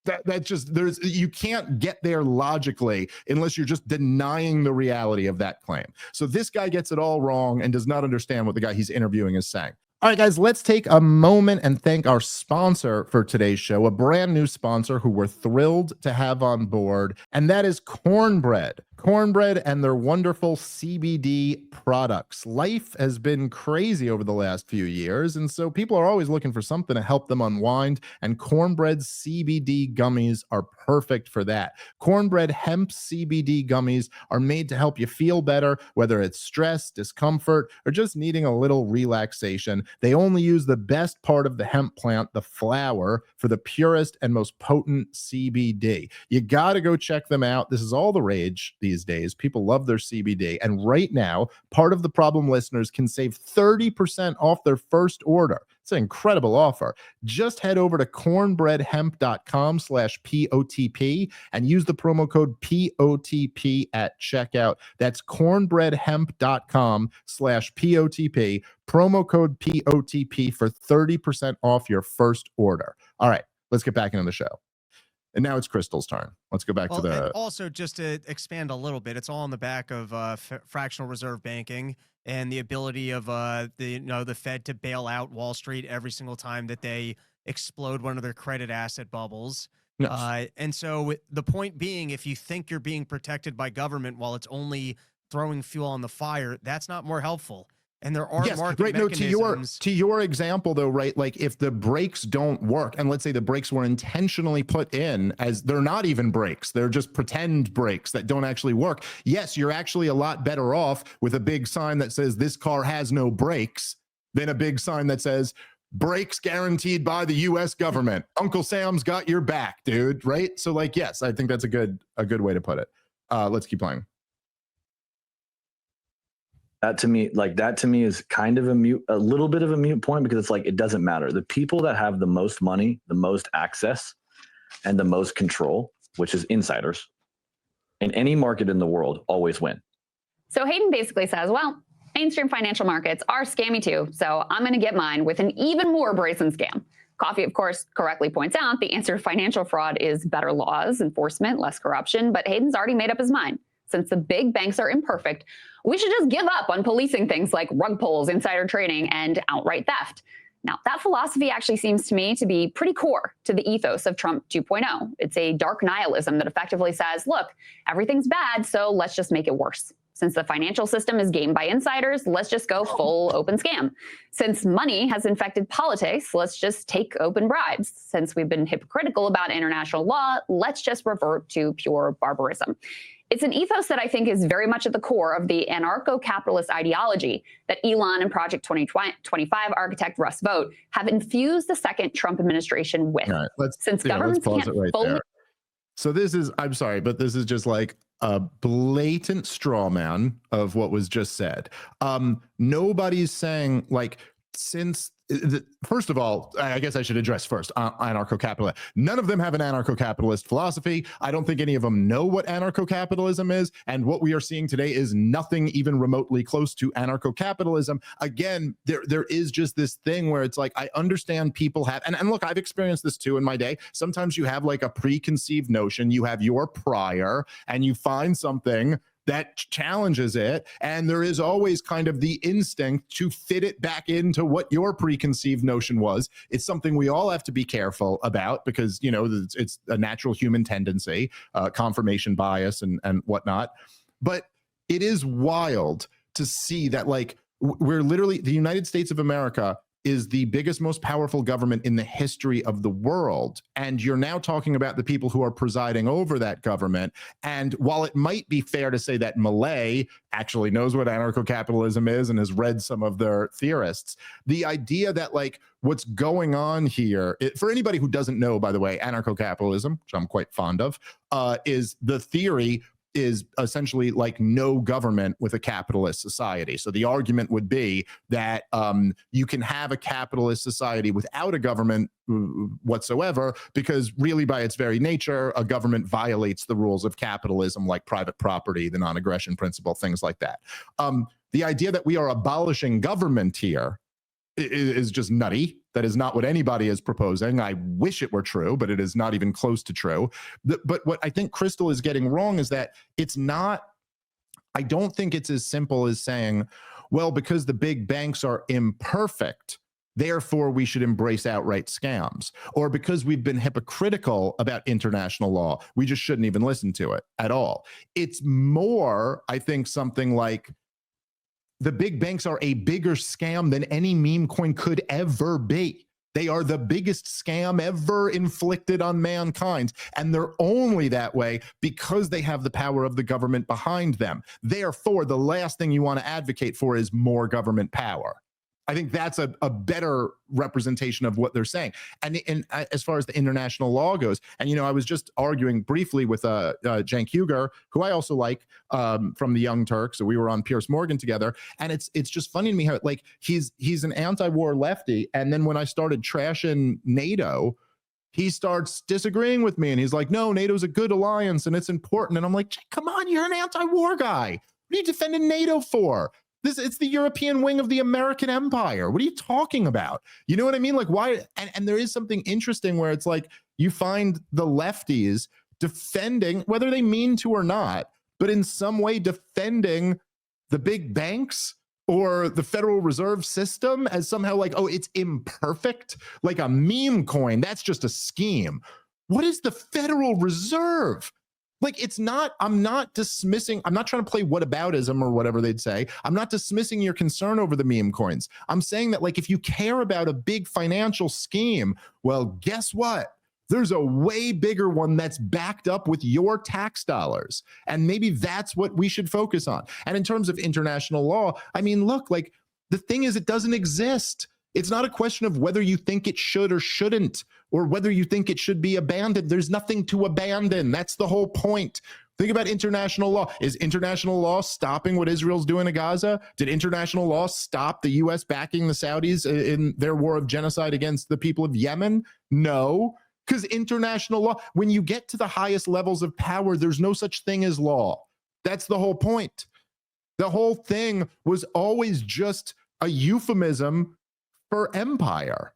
That just you can't get there logically unless you're just denying the reality of that claim. So this guy gets it all wrong and does not understand what the guy he's interviewing is saying. All right, guys, let's take a moment and thank our sponsor for today's show, a brand new sponsor who we're thrilled to have on board, and that is Cornbread. Cornbread and their wonderful CBD products. Life has been crazy over the last few years, and so people are always looking for something to help them unwind, and Cornbread's CBD gummies are perfect for that. Cornbread hemp CBD gummies are made to help you feel better, whether it's stress, discomfort, or just needing a little relaxation. They only use the best part of the hemp plant, the flower, for the purest and most potent CBD. You got to go check them out. This is all the rage these days. People love their CBD. And right now, Part of the Problem listeners can save 30% off their first order. It's an incredible offer. Just head over to cornbreadhemp.com/POTP and use the promo code POTP at checkout. That's cornbreadhemp.com/POTP, promo code POTP for 30% off your first order. All right, let's get back into the show. And now it's Crystal's turn. Let's go back to the... And also, just to expand a little bit, it's all on the back of fractional reserve banking and the ability of the Fed to bail out Wall Street every single time that they explode one of their credit asset bubbles. Yes. And so the point being, if you think you're being protected by government while it's only throwing fuel on the fire, that's not more helpful. And there are market right. No, mechanisms. to your example though, right? Like if the brakes don't work, and let's say the brakes were intentionally put in as they're not even brakes, they're just pretend brakes that don't actually work. Yes, you're actually a lot better off with a big sign that says this car has no brakes than a big sign that says brakes guaranteed by the US government. Uncle Sam's got your back, dude. Right? So like, yes, I think that's a good way to put it. Let's keep playing. That to me is kind of a little bit of a mute point, because it's like, it doesn't matter. The people that have the most money, the most access, and the most control, which is insiders, in any market in the world, always win. So Hayden basically says, well, mainstream financial markets are scammy too, so I'm going to get mine with an even more brazen scam. Coffee, of course, correctly points out the answer to financial fraud is better laws, enforcement, less corruption, but Hayden's already made up his mind. Since the big banks are imperfect, we should just give up on policing things like rug pulls, insider trading, and outright theft. Now, that philosophy actually seems to me to be pretty core to the ethos of Trump 2.0. It's a dark nihilism that effectively says, look, everything's bad, so let's just make it worse. Since the financial system is gamed by insiders, let's just go full open scam. Since money has infected politics, let's just take open bribes. Since we've been hypocritical about international law, let's just revert to pure barbarism. It's an ethos that I think is very much at the core of the anarcho-capitalist ideology that Elon and Project 2025 architect Russ Vought have infused the second Trump administration with. All right, Since governments let's pause can't it right fully there. So this is, I'm sorry, but this is just like a blatant straw man of what was just said. Nobody's saying like, since first of all, I guess I should address first anarcho-capitalist. None of them have an anarcho-capitalist philosophy. I don't think any of them know what anarcho-capitalism is, and what we are seeing today is nothing even remotely close to anarcho-capitalism. Again, there is just this thing where it's like, I understand people have, and look, I've experienced this too in my day. Sometimes you have like a preconceived notion, you have your prior, and you find something that challenges it, and there is always kind of the instinct to fit it back into what your preconceived notion was. It's something we all have to be careful about, because you know it's a natural human tendency, confirmation bias and whatnot. But it is wild to see that like we're literally, the United States of America is the biggest, most powerful government in the history of the world. And you're now talking about the people who are presiding over that government. And while it might be fair to say that Milei actually knows what anarcho-capitalism is and has read some of their theorists, the idea that like what's going on here, for anybody who doesn't know, by the way, anarcho-capitalism, which I'm quite fond of, is the theory is essentially like no government with a capitalist society. So the argument would be that you can have a capitalist society without a government whatsoever, because really by its very nature, a government violates the rules of capitalism, like private property, the non-aggression principle, things like that. The idea that we are abolishing government here is just nutty. That is not what anybody is proposing. I wish it were true, but it is not even close to true. But what I think Crystal is getting wrong is that it's not, I don't think it's as simple as saying, well, because the big banks are imperfect, therefore we should embrace outright scams. Or because we've been hypocritical about international law, we just shouldn't even listen to it at all. It's more, I think, something like, the big banks are a bigger scam than any meme coin could ever be. They are the biggest scam ever inflicted on mankind. And they're only that way because they have the power of the government behind them. Therefore, the last thing you want to advocate for is more government power. I think that's a better representation of what they're saying. And as far as the international law goes, and you know, I was just arguing briefly with Cenk Uygur, who I also like, from the Young Turks. So we were on Piers Morgan together, and it's just funny to me how like he's an anti-war lefty, and then when I started trashing NATO, he starts disagreeing with me, and he's like, "No, NATO's a good alliance, and it's important." And I'm like, "Come on, you're an anti-war guy. What are you defending NATO for? It's the European wing of the American empire. What are you talking about?" You know what I mean? Like, why? And there is something interesting where it's like you find the lefties defending, whether they mean to or not, but in some way defending the big banks or the Federal Reserve System as somehow like, oh, it's imperfect, like a meme coin. That's just a scheme. What is the Federal Reserve? Like, it's not, I'm not dismissing, I'm not trying to play whataboutism or whatever they'd say. I'm not dismissing your concern over the meme coins. I'm saying that, like, if you care about a big financial scheme, well, guess what? There's a way bigger one that's backed up with your tax dollars. And maybe that's what we should focus on. And in terms of international law, I mean, look, like, the thing is, it doesn't exist. It's not a question of whether you think it should or shouldn't, or whether you think it should be abandoned. There's nothing to abandon. That's the whole point. Think about international law. Is international law stopping what Israel's doing to Gaza? Did international law stop the U.S. backing the Saudis in their war of genocide against the people of Yemen? No. Because international law, when you get to the highest levels of power, there's no such thing as law. That's the whole point. The whole thing was always just a euphemism for empire.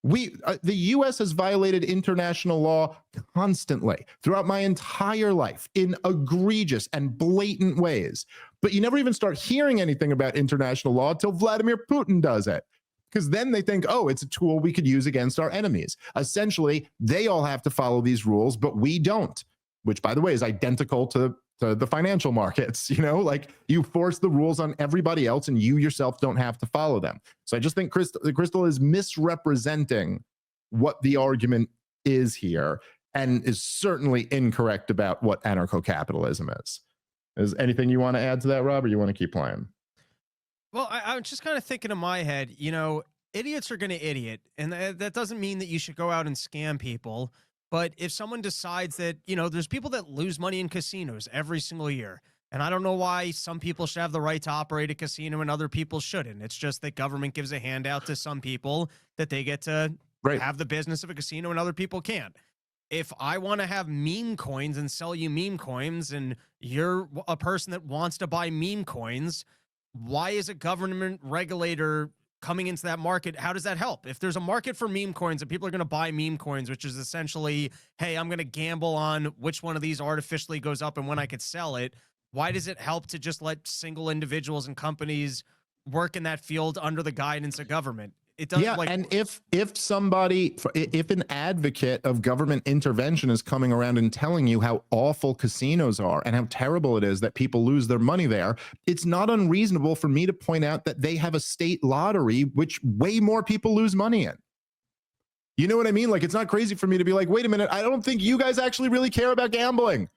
The U.S. has violated international law constantly throughout my entire life in egregious and blatant ways. But you never even start hearing anything about international law until Vladimir Putin does it. Because then they think, oh, it's a tool we could use against our enemies. Essentially, they all have to follow these rules, but we don't, which, by the way, is identical to the financial markets. You know, like, you force the rules on everybody else and you yourself don't have to follow them. So I just think Crystal is misrepresenting what the argument is here and is certainly incorrect about what anarcho-capitalism is. Is anything you want to add to that, Rob, or you want to keep playing? Well, I'm just kind of thinking in my head, you know, idiots are going to idiot. And that doesn't mean that you should go out and scam people. But if someone decides that, you know, there's people that lose money in casinos every single year. And I don't know why some people should have the right to operate a casino and other people shouldn't. It's just that government gives a handout to some people that they get to have the business of a casino and other people can't. If I want to have meme coins and sell you meme coins and you're a person that wants to buy meme coins, why is a government regulator coming into that market? How does that help? If there's a market for meme coins and people are going to buy meme coins, which is essentially, hey, I'm going to gamble on which one of these artificially goes up and when I could sell it, why does it help to just let single individuals and companies work in that field under the guidance of government? It doesn't. Yeah, like, and if an advocate of government intervention is coming around and telling you how awful casinos are and how terrible it is that people lose their money there, it's not unreasonable for me to point out that they have a state lottery which way more people lose money in. You know what I mean? Like, it's not crazy for me to be like, wait a minute, I don't think you guys actually really care about gambling,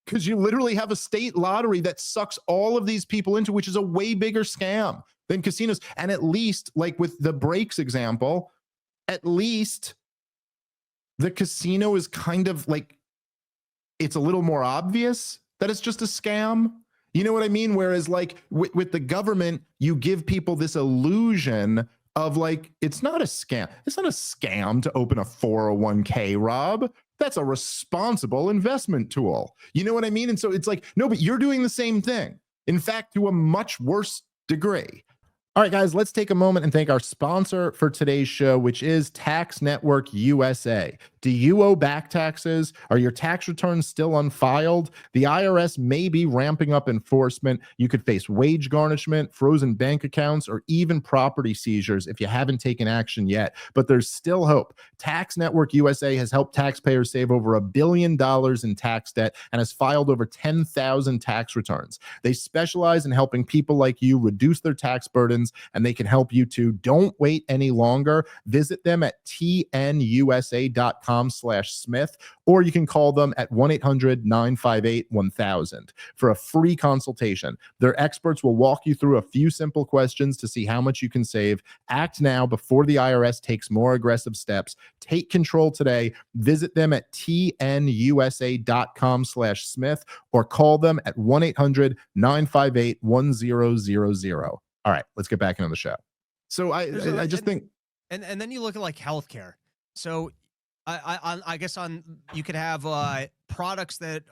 because you literally have a state lottery that sucks all of these people into, which is a way bigger scam than casinos. And at least, like with the breaks example, at least the casino is kind of like, it's a little more obvious that it's just a scam. You know what I mean? Whereas like with the government, you give people this illusion of like, it's not a scam. It's not a scam to open a 401k, Rob. That's a responsible investment tool. You know what I mean? And so it's like, no, but you're doing the same thing. In fact, to a much worse degree. All right, guys, let's take a moment and thank our sponsor for today's show, which is Tax Network USA. Do you owe back taxes? Are your tax returns still unfiled? The IRS may be ramping up enforcement. You could face wage garnishment, frozen bank accounts, or even property seizures if you haven't taken action yet. But there's still hope. Tax Network USA has helped taxpayers save over $1 billion in tax debt and has filed over 10,000 tax returns. They specialize in helping people like you reduce their tax burdens, and they can help you too. Don't wait any longer. Visit them at tnusa.com/Smith, or you can call them at 1-800-958-1000 for a free consultation. Their experts will walk you through a few simple questions to see how much you can save. Act now before the IRS takes more aggressive steps. Take control today. Visit them at tnusa.com/Smith or call them at 1-800-958-1000. All right, let's get back into the show. So I just think, and then you look at like healthcare. So I guess you could have products that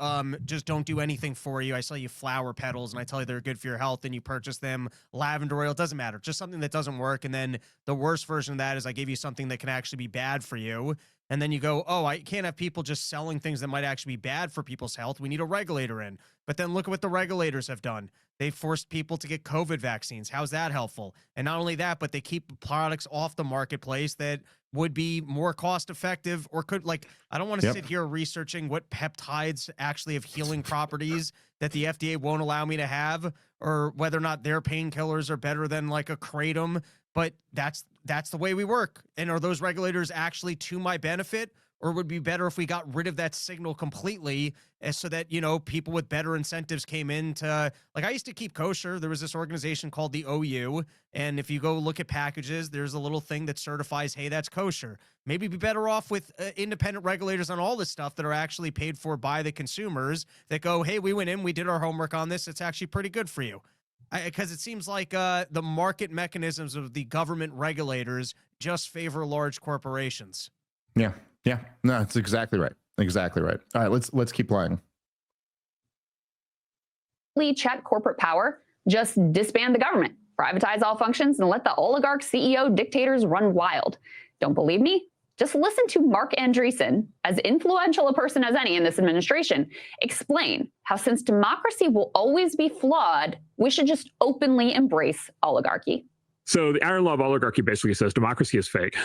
just don't do anything for you. I sell you flower petals and I tell you they're good for your health, and you purchase them. Lavender oil, doesn't matter, just something that doesn't work. And then the worst version of that is I give you something that can actually be bad for you. And then you go, oh, I can't have people just selling things that might actually be bad for people's health. We need a regulator in. But then look at what the regulators have done. They forced people to get COVID vaccines. How's that helpful? And not only that, but they keep products off the marketplace that would be more cost effective or could, like, I don't want to sit here researching what peptides actually have healing properties that the FDA won't allow me to have, or whether or not their painkillers are better than like a kratom. But that's the way we work. And are those regulators actually to my benefit, or would it be better if we got rid of that signal completely, so that, you know, people with better incentives came in to, like, I used to keep kosher. There was this organization called the OU, and if you go look at packages, there's a little thing that certifies, hey, that's kosher. Maybe be better off with independent regulators on all this stuff that are actually paid for by the consumers that go, hey, we went in, we did our homework on this. It's actually pretty good for you. Because it seems like the market mechanisms of the government regulators just favor large corporations. Yeah. Yeah. No, that's exactly right. Exactly right. All right, let's keep playing. Check corporate power, just disband the government, privatize all functions, and let the oligarch CEO dictators run wild. Don't believe me? Just listen to Mark Andreessen, as influential a person as any in this administration, explain how, since democracy will always be flawed, we should just openly embrace oligarchy. So the iron law of oligarchy basically says democracy is fake.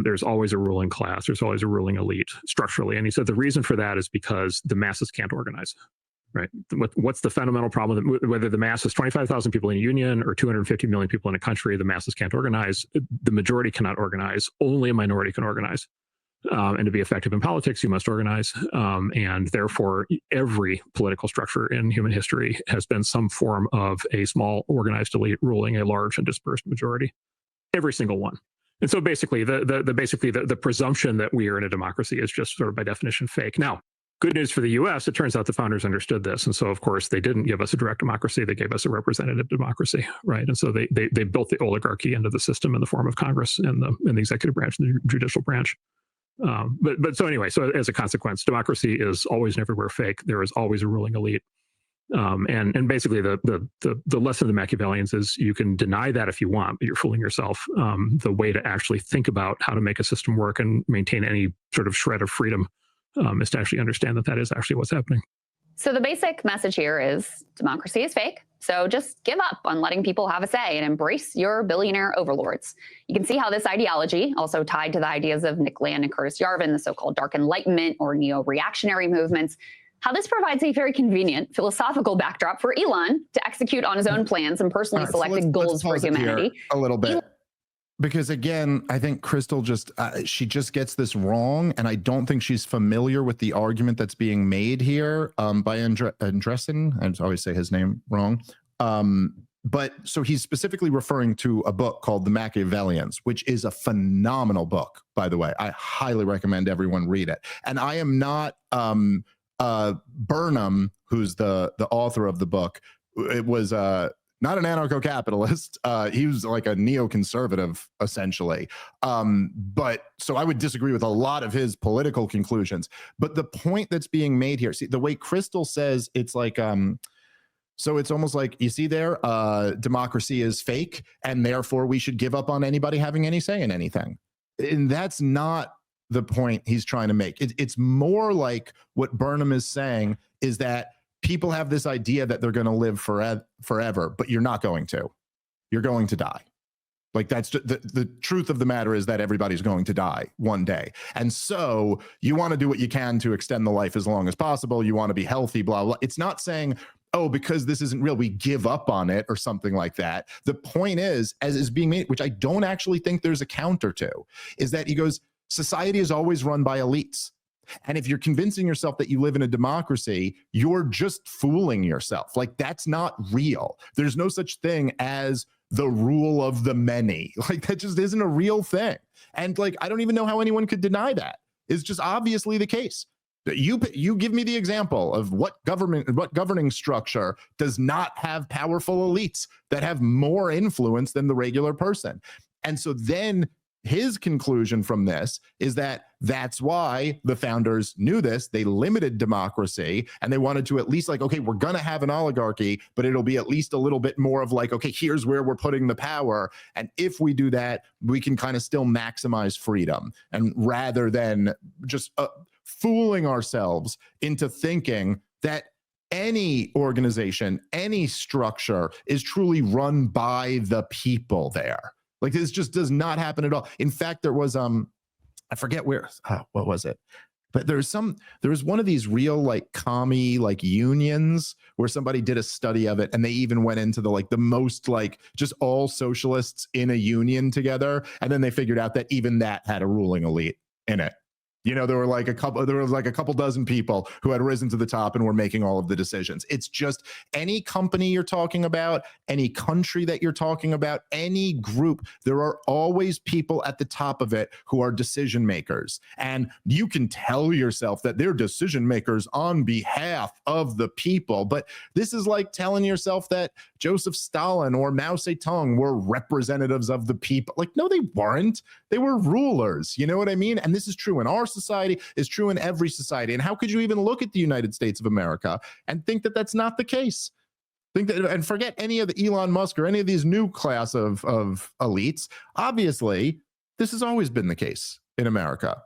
There's always a ruling class. There's always a ruling elite structurally. And he said the reason for that is because the masses can't organize. Right. What's the fundamental problem? Whether the mass is 25,000 people in a union or 250 million people in a country, the masses can't organize. The majority cannot organize. Only a minority can organize. And to be effective in politics, you must organize. And therefore, every political structure in human history has been some form of a small organized elite ruling a large and dispersed majority. Every single one. And so basically, the presumption that we are in a democracy is just sort of by definition fake. Now, good news for the U.S., it turns out the founders understood this. And so, of course, they didn't give us a direct democracy. They gave us a representative democracy, right? And so they built the oligarchy into the system in the form of Congress and the executive branch and the judicial branch. But so anyway, so as a consequence, democracy is always and everywhere fake. There is always a ruling elite. And basically the lesson of the Machiavellians is you can deny that if you want, but you're fooling yourself. The way to actually think about how to make a system work and maintain any sort of shred of freedom is to actually understand that is actually what's happening. So the basic message here is democracy is fake. So just give up on letting people have a say and embrace your billionaire overlords. You can see how this ideology, also tied to the ideas of Nick Land and Curtis Yarvin, the so-called Dark Enlightenment or neo-reactionary movements, how this provides a very convenient philosophical backdrop for Elon to execute on his own plans and personally selected goals for humanity. A little bit. Because again, I think Crystal she just gets this wrong, and I don't think she's familiar with the argument that's being made here by Andreessen. I always say his name wrong. But so he's specifically referring to a book called The Machiavellians, which is a phenomenal book, by the way. I highly recommend everyone read it. And I am not Burnham, who's the author of the book. It was not an anarcho-capitalist. He was like a neoconservative, essentially. But so I would disagree with a lot of his political conclusions. But the point that's being made here, see, the way Crystal says, it's like, so it's almost like, you see there, democracy is fake, and therefore we should give up on anybody having any say in anything. And that's not the point he's trying to make. It's more like what Burnham is saying is that people have this idea that they're going to live forever, but you're not going to. You're going to die. Like, that's the truth of the matter is that everybody's going to die one day. And so you want to do what you can to extend the life as long as possible. You want to be healthy, blah, blah. It's not saying, oh, because this isn't real, we give up on it or something like that. The point is, as is being made, which I don't actually think there's a counter to, is that he goes, society is always run by elites. And if you're convincing yourself that you live in a democracy, you're just fooling yourself. Like, that's not real. There's no such thing as the rule of the many. Like, that just isn't a real thing. And like, I don't even know how anyone could deny that. It's just obviously the case. You give me the example of what governing structure does not have powerful elites that have more influence than the regular person. And so then his conclusion from this is that that's why the founders knew this. They limited democracy and they wanted to at least like, okay, we're going to have an oligarchy, but it'll be at least a little bit more of like, okay, here's where we're putting the power. And if we do that, we can kind of still maximize freedom. And rather than just fooling ourselves into thinking that any organization, any structure is truly run by the people there. Like this just does not happen at all. In fact, there was I forget where, what was it? But there was one of these real like commie like unions where somebody did a study of it and they even went into the most like just all socialists in a union together. And then they figured out that even that had a ruling elite in it. You know, there was like a couple dozen people who had risen to the top and were making all of the decisions. It's just any company you're talking about, any country that you're talking about, any group, there are always people at the top of it who are decision makers. And you can tell yourself that they're decision makers on behalf of the people. But this is like telling yourself that Joseph Stalin or Mao Zedong were representatives of the people. Like, no, they weren't. They were rulers. You know what I mean? And this is true in our society, is true in every society. And how could you even look at the United States of America and think that that's not the case? Think that, and forget any of the Elon Musk or any of these new class of elites. Obviously, this has always been the case in America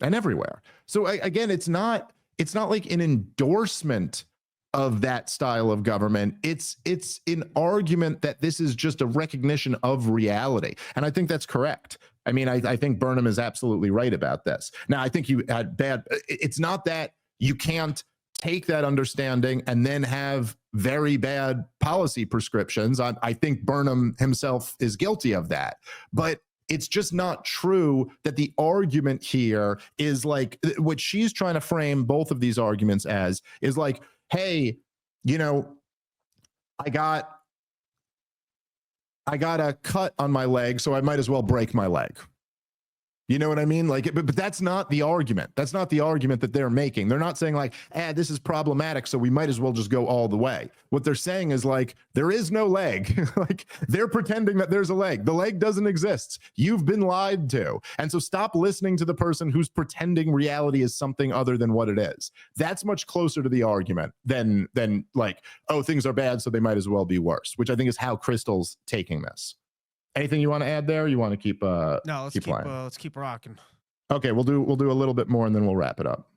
and everywhere. So again, it's not like an endorsement of that style of government. It's an argument that this is just a recognition of reality. And I think that's correct. I mean, I think Burnham is absolutely right about this. Now, I think you had it's not that you can't take that understanding and then have very bad policy prescriptions. I think Burnham himself is guilty of that. But it's just not true that the argument here is like what she's trying to frame both of these arguments as is like, hey, you know, I got a cut on my leg, so I might as well break my leg. You know what I mean? Like, but that's not the argument. That's not the argument that they're making. They're not saying like, this is problematic, so we might as well just go all the way. What they're saying is like, there is no leg. Like, they're pretending that there's a leg. The leg doesn't exist. You've been lied to. And so stop listening to the person who's pretending reality is something other than what it is. That's much closer to the argument than like, oh, things are bad, so they might as well be worse, which I think is how Crystal's taking this. Anything you want to add there? Or you want to keep no, let's keep rocking. Okay, we'll do a little bit more and then we'll wrap it up.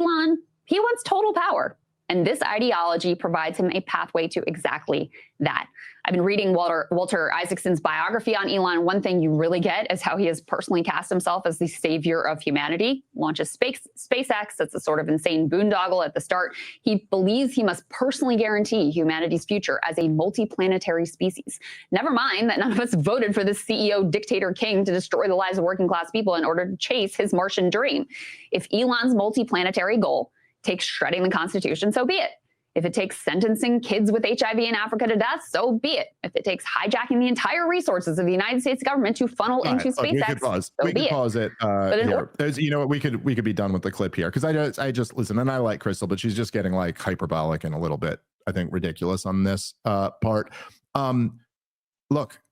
Elon, he wants total power, and this ideology provides him a pathway to exactly that. I've been reading Walter Isaacson's biography on Elon. One thing you really get is how he has personally cast himself as the savior of humanity, launches SpaceX. That's a sort of insane boondoggle at the start. He believes he must personally guarantee humanity's future as a multiplanetary species. Never mind that none of us voted for this CEO dictator king to destroy the lives of working class people in order to chase his Martian dream. If Elon's multiplanetary goal takes shredding the Constitution, so be it. If it takes sentencing kids with HIV in Africa to death, so be it. If it takes hijacking the entire resources of the United States government to funnel into SpaceX, we could pause it here. You know what? We could be done with the clip here because I just listen, and I like Crystal, but she's just getting like hyperbolic and a little bit, I think, ridiculous on this part. Look,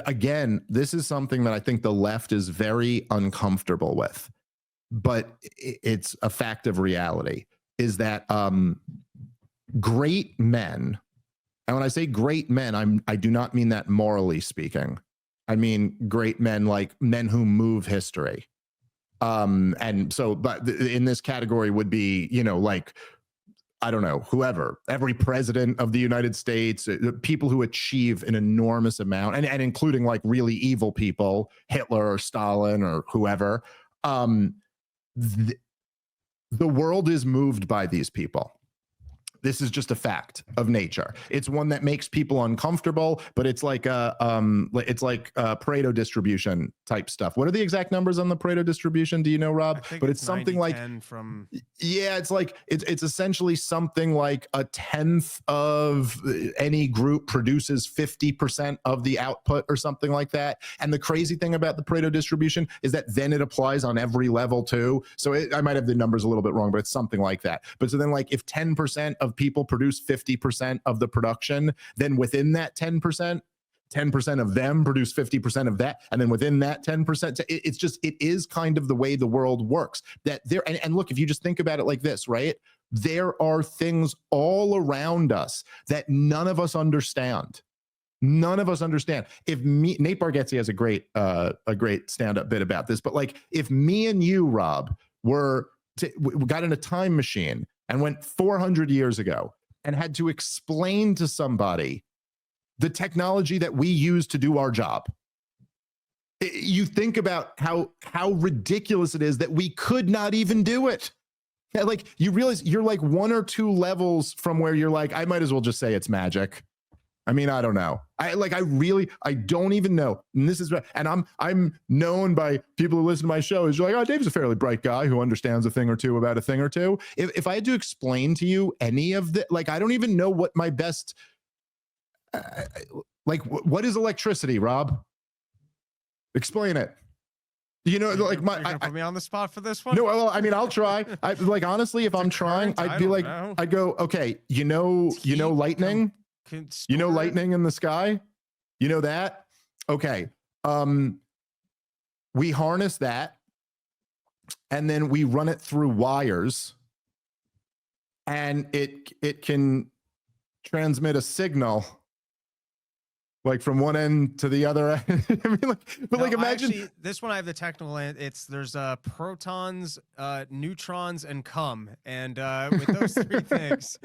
again, this is something that I think the left is very uncomfortable with, but it's a fact of reality. Is that great men, and when I say great men, I do not mean that morally speaking. I mean great men like men who move history. And so, but in this category would be, you know, like, I don't know, whoever, every president of the United States, people who achieve an enormous amount, and including like really evil people, Hitler or Stalin or whoever. The world is moved by these people. This is just a fact of nature. It's one that makes people uncomfortable, but it's like Pareto distribution type stuff. What are the exact numbers on the Pareto distribution? Do you know, Rob? But it's something like it's essentially something like a tenth of any group produces 50% of the output or something like that. And the crazy thing about the Pareto distribution is that then it applies on every level too. So I might have the numbers a little bit wrong, but it's something like that. But so then, like, if 10% of people produce 50% of the production, then within that 10%, 10% of them produce 50% of that, and then within that 10%, it is kind of the way the world works. That there, and look, if you just think about it like this, right? There are things all around us that none of us understand. None of us understand. If Nate Bargatze has a great stand-up bit about this, but like if me and you, Rob, got in a time machine and went 400 years ago and had to explain to somebody the technology that we use to do our job. You think about how ridiculous it is that we could not even do it. Like you realize you're like 1 or 2 levels from where you're like, I might as well just say it's magic. I mean, I don't know. I don't even know. And this is, and I'm known by people who listen to my show as like, oh, Dave's a fairly bright guy who understands a thing or two about a thing or two. If I had to explain to you any of the, like, I don't even know what my best, what is electricity, Rob? Explain it. You know, like put me on the spot for this one. No, well, I mean, I'll try. Like honestly, if I'm trying, I'd be like, I'd go, okay, you know, lightning. You know, lightning in the sky. You know that. Okay. We harness that, and then we run it through wires, and it can transmit a signal. Like from one end to the other end. I mean, imagine actually, this one. I have the technical end. There's protons, neutrons, and cum, and with those 3 things.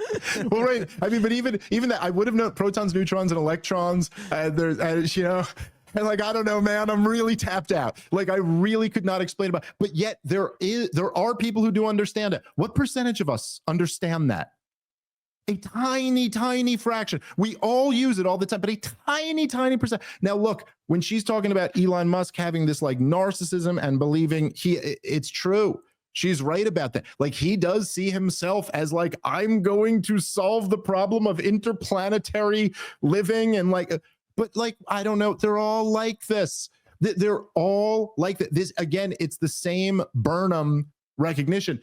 Well, right. I mean, but even that, I would have known protons, neutrons, and electrons. There's, you know, and like I don't know, man. I'm really tapped out. Like I really could not explain about. But yet there are people who do understand it. What percentage of us understand that? A tiny, tiny fraction. We all use it all the time, but a tiny, tiny percent. Now, look, when she's talking about Elon Musk having this like narcissism and believing it's true. She's right about that. Like he does see himself as like, I'm going to solve the problem of interplanetary living and like, but like, I don't know. They're all like this. They're all like this. Again, it's the same Burnham recognition.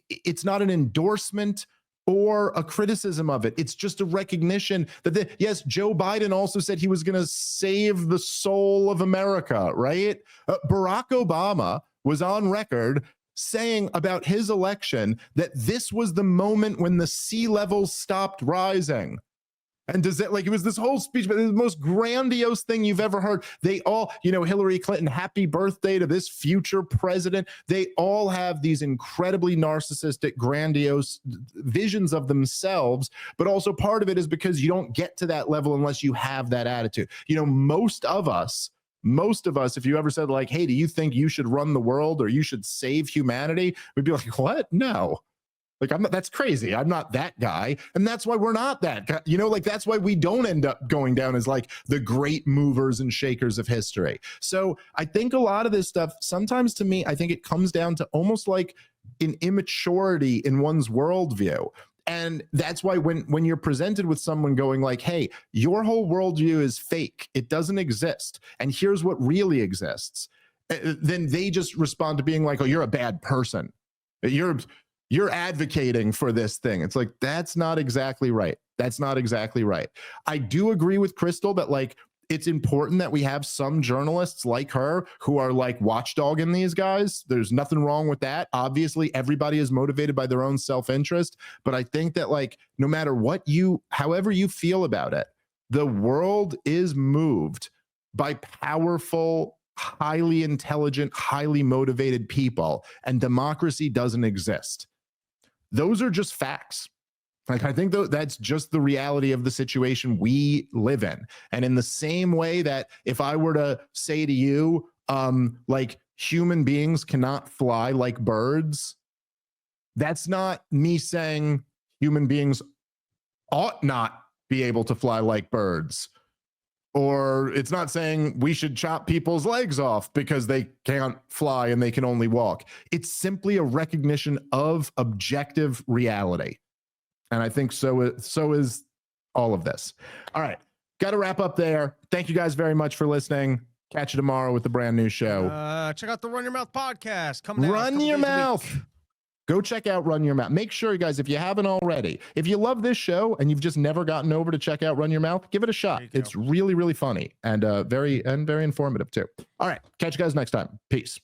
It's not an endorsement or a criticism of it. It's just a recognition that, yes, Joe Biden also said he was going to save the soul of America, right? Barack Obama was on record saying about his election that this was the moment when the sea levels stopped rising. And does it, like, it was this whole speech, but the most grandiose thing you've ever heard. They all, you know, Hillary Clinton, happy birthday to this future president. They all have these incredibly narcissistic, grandiose visions of themselves. But also part of it is because you don't get to that level unless you have that attitude. You know, most of us, if you ever said like, hey, do you think you should run the world or you should save humanity? We'd be like, what? No. Like, I'm not, that's crazy. I'm not that guy. And that's why we're not that guy. You know, like, that's why we don't end up going down as like the great movers and shakers of history. So I think a lot of this stuff, sometimes to me, I think it comes down to almost like an immaturity in one's worldview. And that's why when you're presented with someone going like, hey, your whole worldview is fake. It doesn't exist. And here's what really exists. Then they just respond to being like, oh, you're a bad person. You're advocating for this thing. It's like, that's not exactly right. That's not exactly right. I do agree with Crystal that like, it's important that we have some journalists like her who are like watchdogging these guys. There's nothing wrong with that. Obviously, everybody is motivated by their own self-interest. But I think that like, no matter however you feel about it, the world is moved by powerful, highly intelligent, highly motivated people, and democracy doesn't exist. Those are just facts. Like, I think that's just the reality of the situation we live in. And in the same way that if I were to say to you, like, human beings cannot fly like birds, that's not me saying human beings ought not be able to fly like birds. Or it's not saying we should chop people's legs off because they can't fly and they can only walk. It's simply a recognition of objective reality. And I think so is all of this. All right. Got to wrap up there. Thank you guys very much for listening. Catch you tomorrow with a brand new show. Check out the Run Your Mouth podcast. Come down. Run Your Mouth. Go check out Run Your Mouth. Make sure, you guys, if you haven't already, if you love this show and you've just never gotten over to check out Run Your Mouth, give it a shot. It's really, really funny and very informative too. All right, catch you guys next time. Peace.